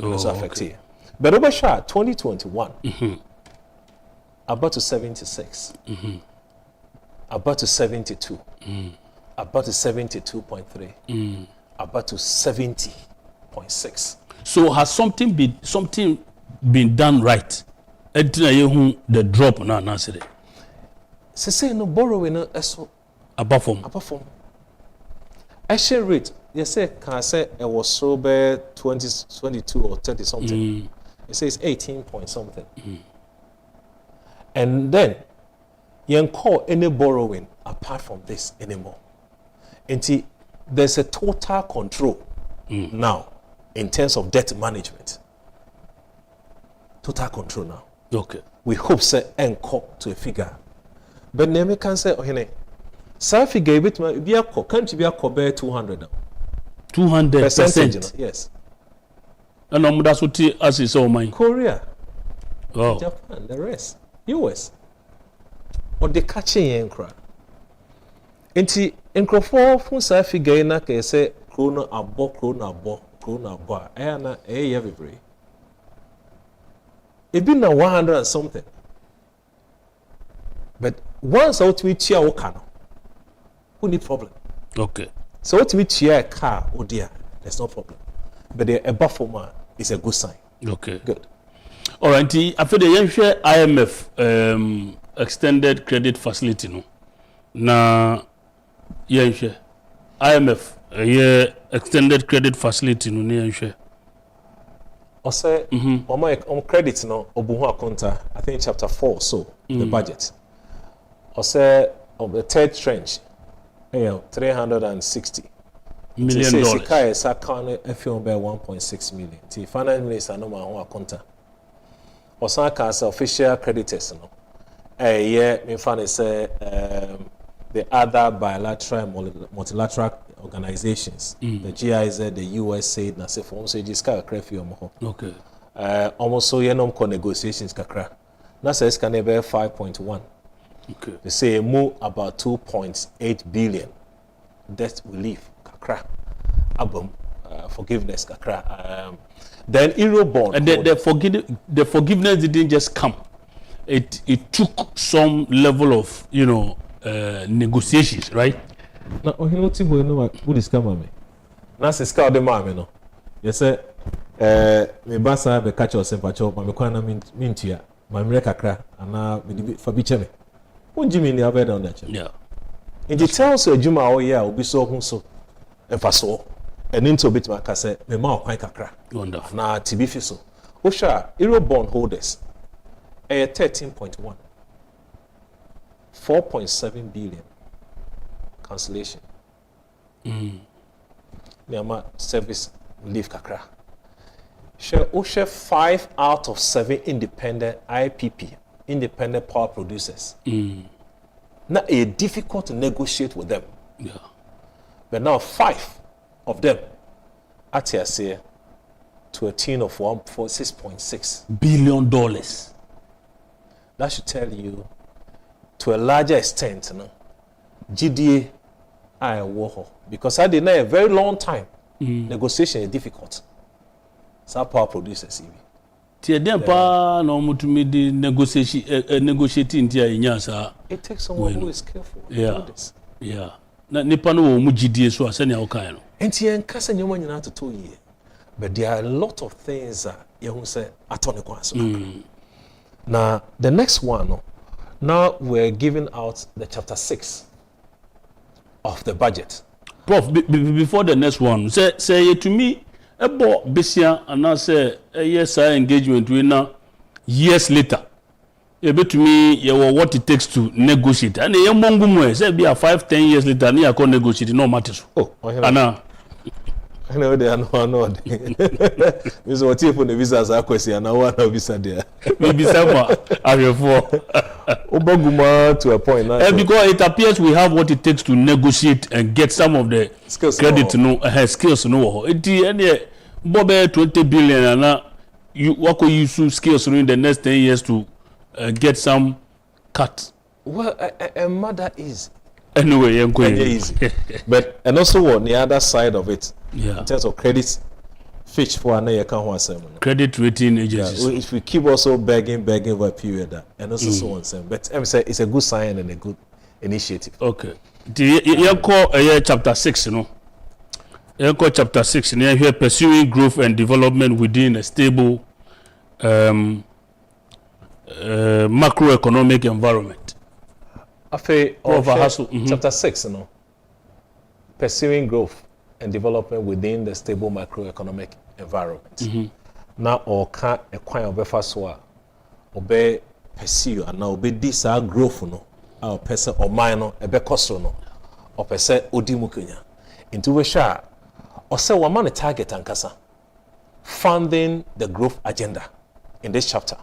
also affect here. But over shot 2021 about to 76, about to 72, about to 72.3, about to 70.6. So has something been done right? The drop now say. Say no borrowing so above from. I share rate. You say can say it was so bad 22 or 30 something. It says 18 point something. And then you don't call any borrowing apart from this anymore. And there's a total control now in terms of debt management. Total control now. Okay. We hope say encore to a figure. But name can say some figure bit be a can't be a 200 now. 200%. Yes. And that's what as is all mine. Korea, Japan, the rest, US. Or the catching encra. Inti encrofo fun sa figure na ke say krona abo. Ayana every. It been na 100 and something. But once out we cheer o car, who need problem? Okay. So what we cheer a car, oh dear, there's no problem. But a buffer man is a good sign. Okay. Good. All right. I feel the share IMF extended credit facility no. Na share IMF extended credit facility no yen share. I say on credit no obuhu akonta I think chapter 4 so the budget. I say of the third tranche $360 million. Sika is account FM by 1.6 million. The finance minister no ma ho akonta. Osaka as official creditors no. Me fan say the other bilateral multilateral organizations, the GIZ, the USA, na se form so just ka kra fi omo. Okay. Almost so yenom ko negotiations kakra. Na say can be 5.1. Okay. They say more about 2.8 billion debt relief kakra. Abum forgiveness kakra. Then Eurobond. And the forgiveness didn't just come. It took some level of negotiations, right? Na ohino ti ho no who discover me. Na se scout the mama no. You say me basa be catch us pacho ma me kwana mintua. Ma me kakra ana me fa bi cheme. Unjimi ni abeda on that. Yeah. In the tells you juma o ya obi so hu so. Emfa so. Eni nto bit ma ka say me ma okwan kakra. Wonderful. Na tibi fi so. Osha Eurobond holders 13.1 4.7 billion cancellation. Niama service leave kakra. Share 5 out of 7 independent IPP, independent power producers. Now it's difficult to negotiate with them. Yeah. But now 5 of them at say to a tune of $6.6 billion. That should tell you to a larger extent, GDA I war because I did a very long time. Negotiation is difficult. So power producers even. Tie dem pa no mutumi di negotiating tie nya sa. It takes someone who is careful. Yeah. Yeah. Na nipa no wo mu GDA so ase ne awokan no. Enti en kasa nyoma nyina to ye. But there are a lot of things that you say atone kwanso. Now the next one now we're giving out the chapter 6 of the budget. Prof, before the next one, say to me, ebo besia and say yes, engagement we now years later. You bet to me, what it takes to negotiate. And you mongu say be a 5-10 years later, ni akon negotiate no matters. Oh, Anna. I know they are no. This what if on the visas are question and one visa there. Maybe someone are you for Obaguma to a point. Because it appears we have what it takes to negotiate and get some of the skills credit skills no. It any Bobe 20 billion and now you what could use skills in the next 10 years to get some cut Well, a mother is. Anyway, easy. But and also on the other side of it, in terms of credit, Fitch for an credit rating agencies. Yeah, if we keep also begging for a period, and also so on. But I'm saying it's a good sign and a good initiative. Okay. You call chapter 6, you know. You call chapter 6, and here pursuing growth and development within a stable macroeconomic environment. Chapter 6, you know, pursuing growth and development within the stable macroeconomic environment. Now, or can acquire obefa so obey pursue and now obey this growth no our person or minor ebe koso no or person odimu kenya into we sha or say one man target ankasa funding the growth agenda in this chapter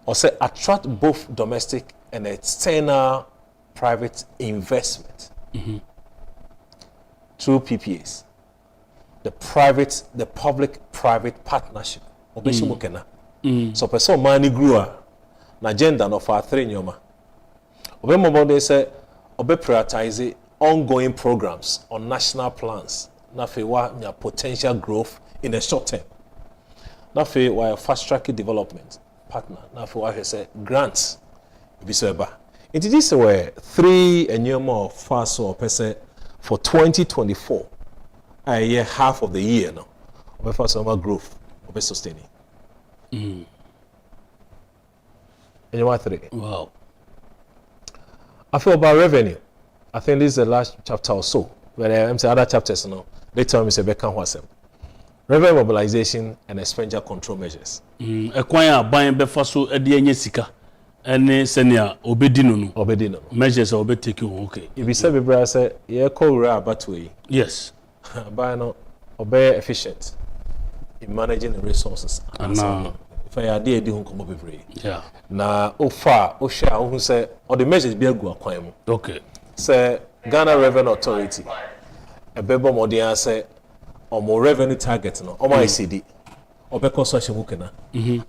or say attract both domestic and external private investment through PPAs, the public-private partnership. So, person money grew na agenda of our three nyoma. They say, prioritize ongoing programs on national plans. Na fe wa potential growth in the short term. Na fe wa fast-track development partner. Na fe wa say grants. It is where 3 and more fast or person for 2024, a year half of the year now. We first summer growth, we sustaining. And you want 3. Wow. I feel about revenue. I think this is the last chapter or so. But I'm saying other chapters now. They tell me say become wasem. Revenue mobilization and expenditure control measures. Acquire buying befaso edienye sika. Any senior obedino measures are taken. Okay. If you say be say yeah call about way. Yes. By no obey efficient in managing the resources. And if I idea di hunko bebre. Yeah. Na ofa o share who say or the measures be agu akwan mu. Okay. Say Ghana Revenue Authority e bebo modern say omo revenue target no omo ICD obeko so ahye mu kana.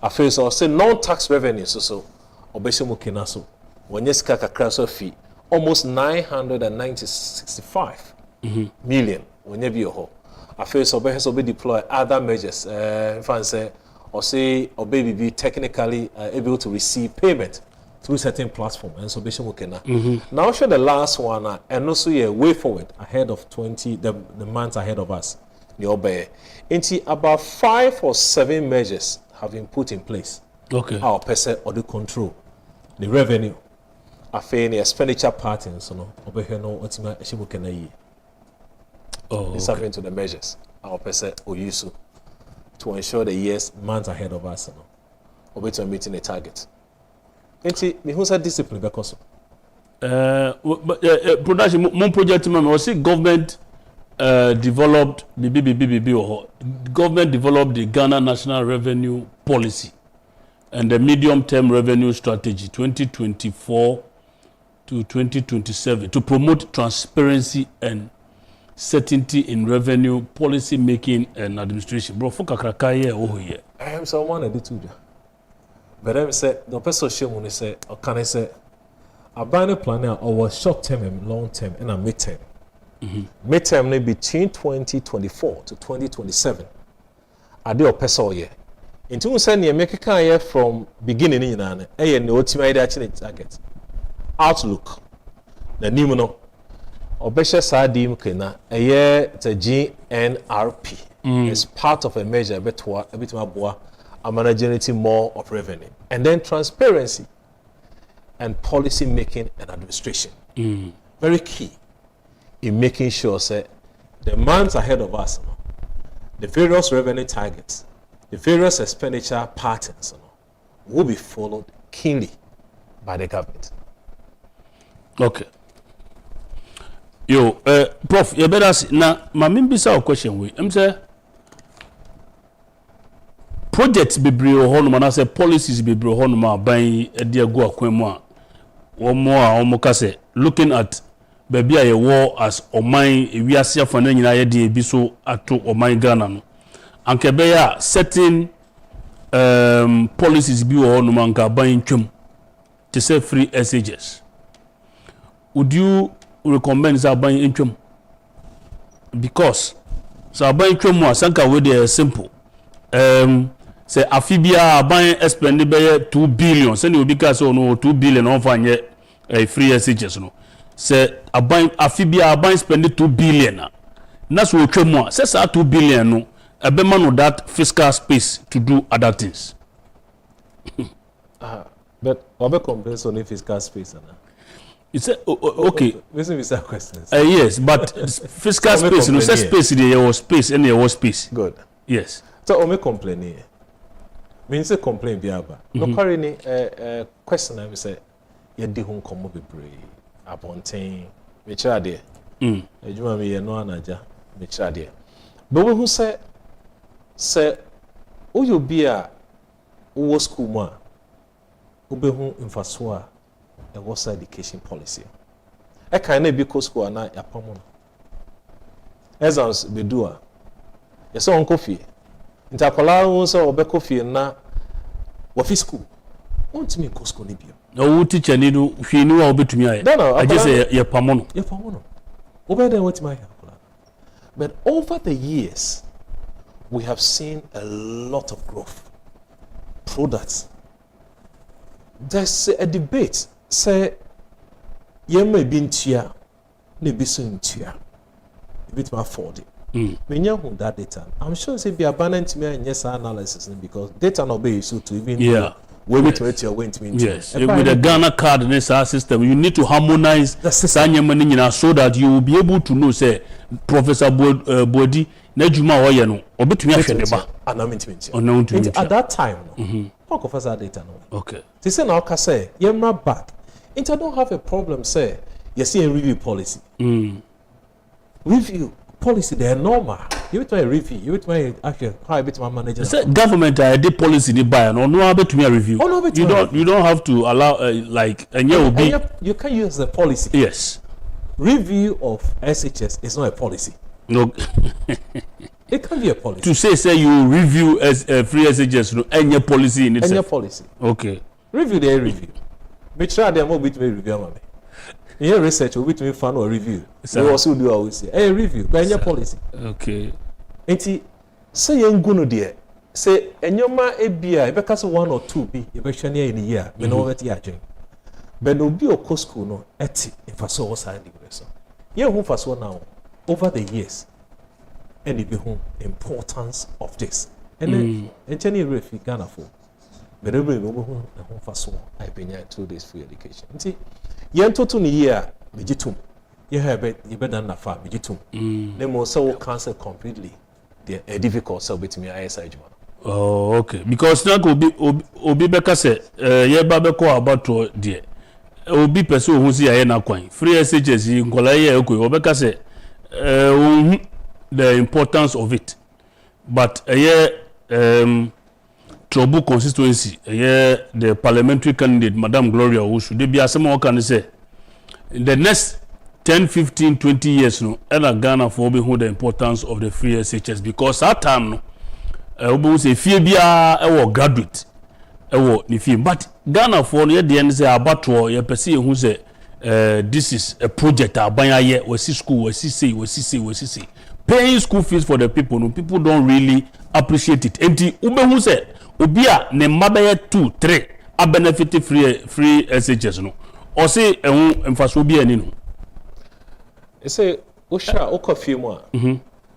Afei so say non-tax revenue so Obeshomo Kenaso, when you sika kakra fee, almost 965 million when you be your home. A face obey has obey deploy other measures. Say or say obey be technically able to receive payment through certain platform and so Beshomo Kena. Now show the last one and also a way forward ahead of the months ahead of us. The obey. Into about 5 or 7 measures have been put in place. Okay. Our person or the control, the revenue, the expenditure patterns, so no, over here no ultimate it's happening to the measures our person or use to ensure the years, months ahead of us, no, over to meeting the target. And who's a discipline because production, mon project, I see government developed government developed the Ghana National Revenue Policy and the medium-term revenue strategy 2024 to 2027 to promote transparency and certainty in revenue policy making and administration. Bro, for kakrakaye oh here. I am someone that do. But I say the person shemu say or can I say a banner planner or short-term and long-term and a mid-term. Mid-term between 2024 to 2027. I do a person here. Into send you make a career from beginning in an no ultimate actually target. Outlook. The Nimuno. Obesha Sadim Kena, a year to GNRP is part of a measure a bit more managing more of revenue. And then transparency and policy making and administration. Very key in making sure say the months ahead of us, the various revenue targets, the various expenditure patterns will be followed keenly by the government. Okay. Yo, Prof, you better see now. My main bizarre question we. I'm say projects be bring on man. I say policies be bring on man. Buying a dear go akwenwa. One more say looking at baby a war as omai we are see for na ye dey bi so ato omai Ghana no. Anke be ya certain policies bi on man ka buying twem to say free SHS. would you recommend Zaban intrum? Because Zaban intrum was sanka with the simple. Say Afibia buying spend 2 billion, send you because no 2 billion on fine a free SHS no. Say Afibia buying spend 2 billion. That's what you says 2 billion no. A man of that fiscal space to do other things. But what complaints on fiscal space? It's okay. Listen to some questions. Yes, but fiscal space, no space there was space and there was space. Good. Yes. So, I complain. Means a complaint biaba. No currently question I say you di hon komo bebre abonten me kira de. Ejuma me ye no anaja me kira de. But we who say oyo bia wo school mu a obehu mfaso a e was education policy. E kan na bi ko school na yapamo no. Exams be do a. Yes on coffee. Ntakola won so obeko fie na wa fiscal want me go school ni bio no teacher ni do hwe ni wa obetumi aye I just say ye pamono obeda what my akola. But over the years we have seen a lot of growth products. There's a debate say ye may be ntia na bi so ntia bit ma afford it. When you have that data, I'm sure say be abundant me and yes analysis because data no be used to even we wait to your went to yes with the Ghana card in this system you need to harmonize the system so that you will be able to know say Professor Boadi na juma oye no obetumi ahwe ne ba at that time no Professor data no okay they say now ka say yemra back into don't have a problem say you see a review policy review policy they are normal. You to a review. You to actually how a bit my manager. Say government did policy they buy no about me a review. Oh, no, you don't have to allow like and you can use the policy. Yes. Review of SHS is not a policy. No. It can be a policy. To say you review as free SHS no any policy in itself. Any policy. Okay. Review the review. Make sure they are more between review mama. In research, we between fan or review. We also do always say, "Hey, review, by your policy." Okay. Enti say you go no there. Say enyoma ebia e beka so 1 or 2 bi e be hwe ne in a year. Me no wet ya adwen. But no bi o school no eti if so was hand the so. Ye hu fa so now over the years. And it be hu importance of this. And then encheni refi Ghana for. But every no hu fa so I been through this free education. Enti yen to ni year mejitum you have you better na fa mejitum them also cancel completely the difficult so between ISI juma. Oh okay because na go obi beka say ye ba be ko about there obi person who see aye na kwan free SHS nkola ye ekoi obeka say the importance of it but Trouble constituency, the parliamentary candidate, Madam Gloria, who should be as someone can say, in the next 10, 15, 20 years, no, and Ghana for who the importance of the free SHS because that time, no, say Fibia or graduate, but Ghana for the end say about you perceive who say this is a project, Abaya, we see school, we see, paying school fees for the people, no, people don't really appreciate it. And the who say. Obia ne mabaya 2 3 a benefit free SHS no or say emfaso bia ni no e say osha okofie mu a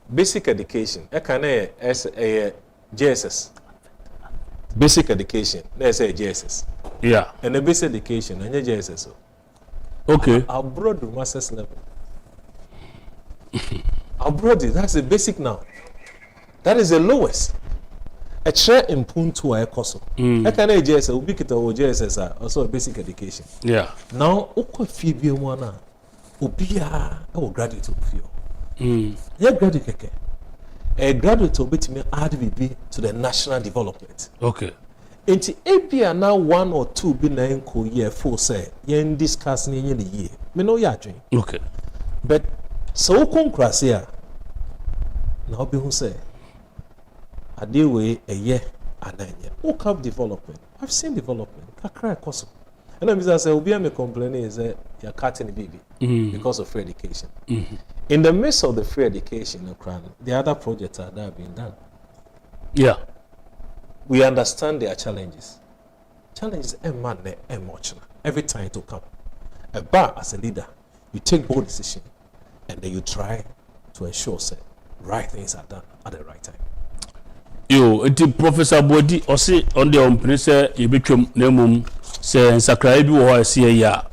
basic education e kan na JSS basic education na say JSS and the basic education na JSS okay abroad master's level abroad that's the basic now that is the lowest. A share in Puntu a coso. I can AJS, Ubikita or JSS, also basic education. Yeah. Now, Oko Fibia Wana, Ubia, or graduate of you. Yeah, graduate. A graduate will be to me RDB to the national development. Okay. Into ABA now 1 or 2 billion co year for say, yen discussing in the year. Me no yarding. Okay. But so concras here. Now be who say. I deal with a year and then year. What kind of development? I've seen development. I cry cost. And I'm say obi am complaining is that you're cutting the baby because of free education. In the midst of the free education, the other projects that have been done. Yeah. We understand their challenges. Challenges and much every time to come. But as a leader, you take bold decision and then you try to ensure that right things are done at the right time. Yo, Professor Boadi, or say on the Prince, you become Nemum, say, Sakrabi or see ya.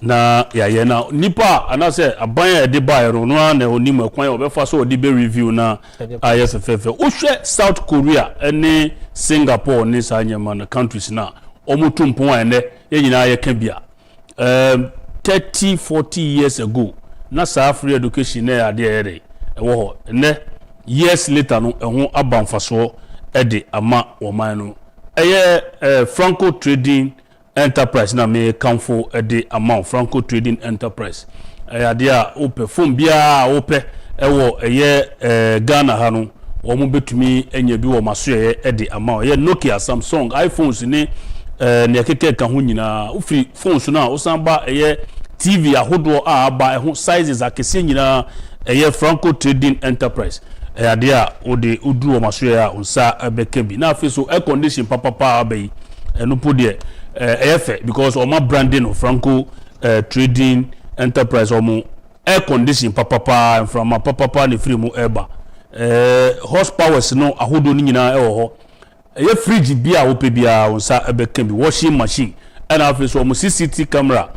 Na ya na nipa anase aban de buy ro no na onimo kwan obefa so odi be review na IFFF o hwe South Korea ene Singapore ni sanyema na countries na omutumpon ene ye nyina ye ka bia 30-40 years ago na South free education na ya de ere ewo ho ene years later no ehun abanfaso ede ama woman no eye Franco Trading Enterprise na me kamfo de amount Franco Trading Enterprise ade a o perform bia o pe ewo eye Ghana ha no wo mo betumi enya bi wo maso ye de amount ye Nokia Samsung iPhones ni ne keke ka ho nyina o free phones na o san ba eye TV ahodo a ba ho sizes akese nyina eye Franco Trading Enterprise ade a o de oduru wo maso ye a onsa abeka bi na afi so air condition papa abai eno po de because oma branding of Franco Trading Enterprise omo air condition papa from papa ni free mu eba horsepower no ahodo ni nyina e wo ho fridge bia wo pe bia onsa ebeka bi washing machine and after so omo CCTV camera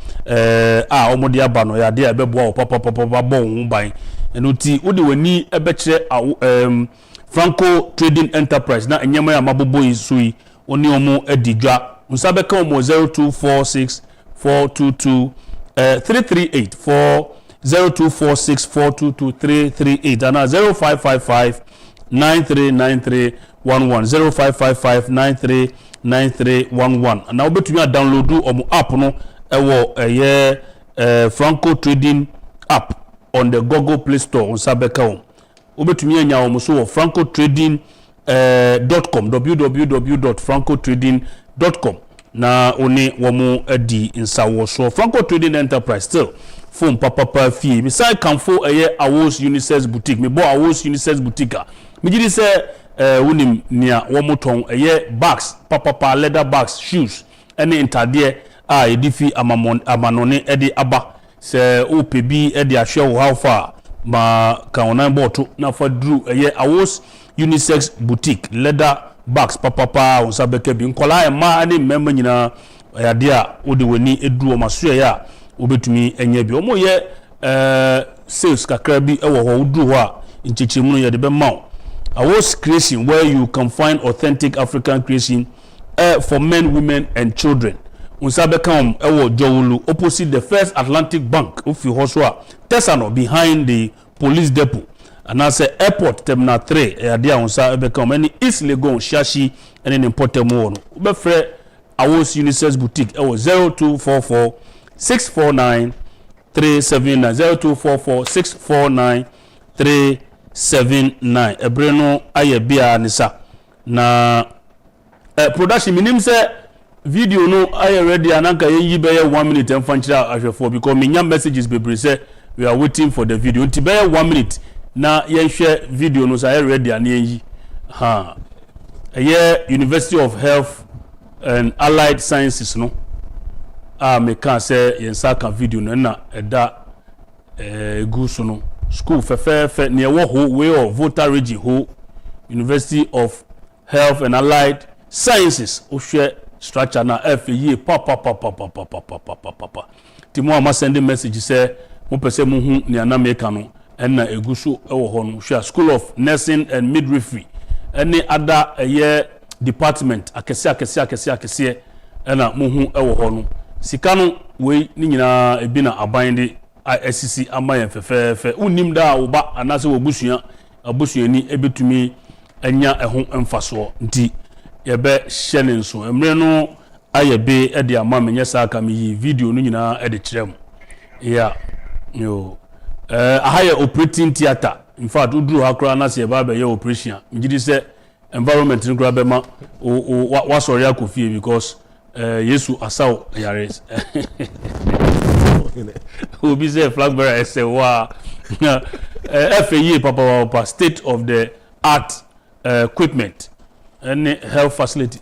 omo de aba no ya de ebebo wo papa bon ban eno ti wo de wani ebekire Franco Trading Enterprise na enyema ya mabobo isui oni omo edidwa Musabeka omo 0246-422-338 0246-422-338 and 0555-939311 0555-939311 and now betumi download omo app no ewo Franco Trading app on the Google Play Store Musabeka omo obetumi anya omo so francotrading.com www.francotrading.com na oni womo adi insawo so Franco Trading Enterprise still phone papa fee beside Camfo Awos Unisex boutique me bo Awos Unisex boutique me gidi say wonim nia womo ton bags papa leather bags shoes any intade edifi amanone edi aba se opebi edi ahwe wo how far ma kaona boto na fa dru Awos Unisex boutique leather bags papa on sabeke bi nkola ma ani memma nyina yade a odi wani edu o maso ya obetumi enya bi omo ye sales kakra bi ewo ho udu ho a nchichimu no ye de be ma Awos creation where you can find authentic African creation for men, women and children. Unsabekam ewo Jowulu opposite the First Atlantic Bank ofi hoswa Tesano behind the police depot. And I say airport terminal 3 ade a unsa become any East Legon Shashi and an important one. Ube free Awos Unisex boutique ewo 0244 649 379 0244 649 379 ebreno aye bia nisa na production minim say video no aye ready ananka yi be 1 minute and fanchira ahwefo because me messages bebre say we are waiting for the video until be 1 minute na yen share video no say ready an yi ha University of Health and Allied Sciences no me can say yen saka video no na eda gusu no school fe near wo way of voter region ho University of Health and Allied Sciences o share structure na FE papa timo ama send message say mo pese mo hu ne na meka no na egusu ewo ho no share School of Nursing and Midwifery any other department akese na mo hu ewo ho no sika no we ni nyina ebi na aban de SCC amayen fefe unim da oba anase wobusua abusuani ebetumi anya ehon emfaso nti yebe hyene nso emre no ayebe e de ama menye saka mi video no nyina e de kirem yeah yo ahaya operating theater in fact udru hakra na se ba be operation migidi se environment nkura be ma wa sorry akofie because Yesu asaw yares obi say flag bearer say wa FAE papa state of the art equipment and health facility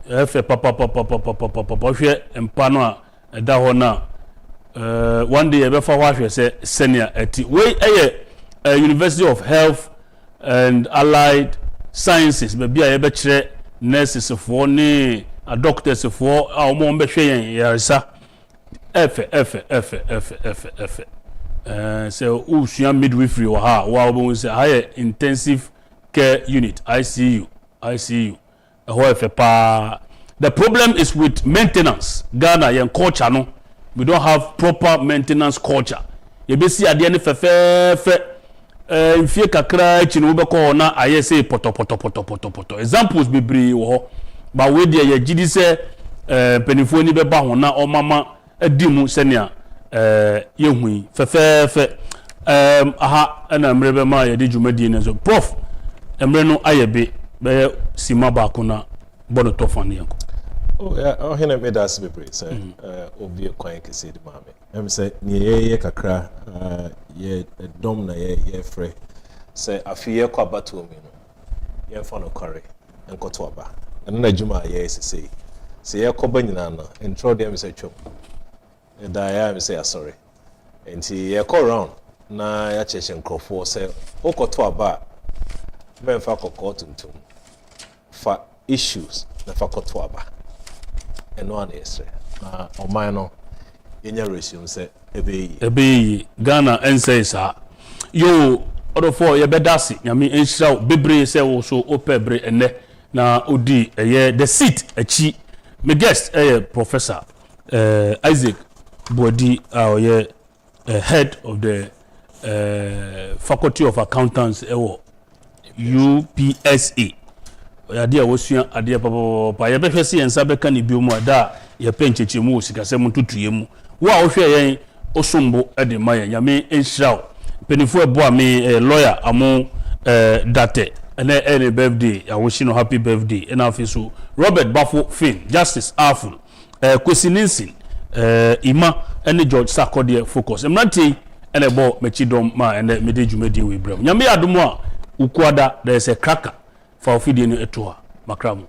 papa hwe empano a da ho na one day be fa hwe say senior ati we University of Health and Allied Sciences be bia ye be kire nurses for ni doctors for omo be hwe yen yaresa so usua midwifery wa ha wa obo say higher intensive care unit ICU the problem is with maintenance. Ghana yen culture no we don't have proper maintenance culture. You be see ade ne fe mfie kakra echi no be ko na aye say poto examples bebre wo ho ba we de ye gidi say penifo ni be ba ho na o mama adi mu senia ye hui fe aha na mre be ma ye de dwumadi ne so prof emre no aye be sima ba ko na bono tofan yanko. Oh yeah, oh hina me das be pray say obi kwan kese di mame. Em say ye kakra ye dom na ye frɛ say afiye kwa bato mi no. Ye fa no kare enkoto aba. Eno na djuma ye sese. Say ye kɔba nyina no intro dem say twom. E da ya me say sorry. Enti ye kɔ round na ya cheche nkrofo say okoto aba me fa kokɔ tuntum. For issues na fakoto aba eno an esre na oman no yenya resume say ebeyi Ghana ense sa yo odofo ye bedasi nyame enhira bebre say wo so opebre ene na odi the seat achi me guest Professor Isaac Boadi ye head of the Faculty of Accountants UPSA ade a wosua ade papa ye behwe se yensa beka ne bi mu ada ye pencheche mu sikasem tutuye mu wo a wohwe yen osombo ade maye nyame enhiraw penifo ebo a me lawyer amo date ene birthday ya wo shi no happy birthday ena afiso Robert Bafo Fin Justice Aful Kwesininsin Ima ene George Sakode focus emranti ene bo mechidom ma ene mede dwumadi we brem nyame adomo a ukuada there is a cracker for feeding it to her. Makramu.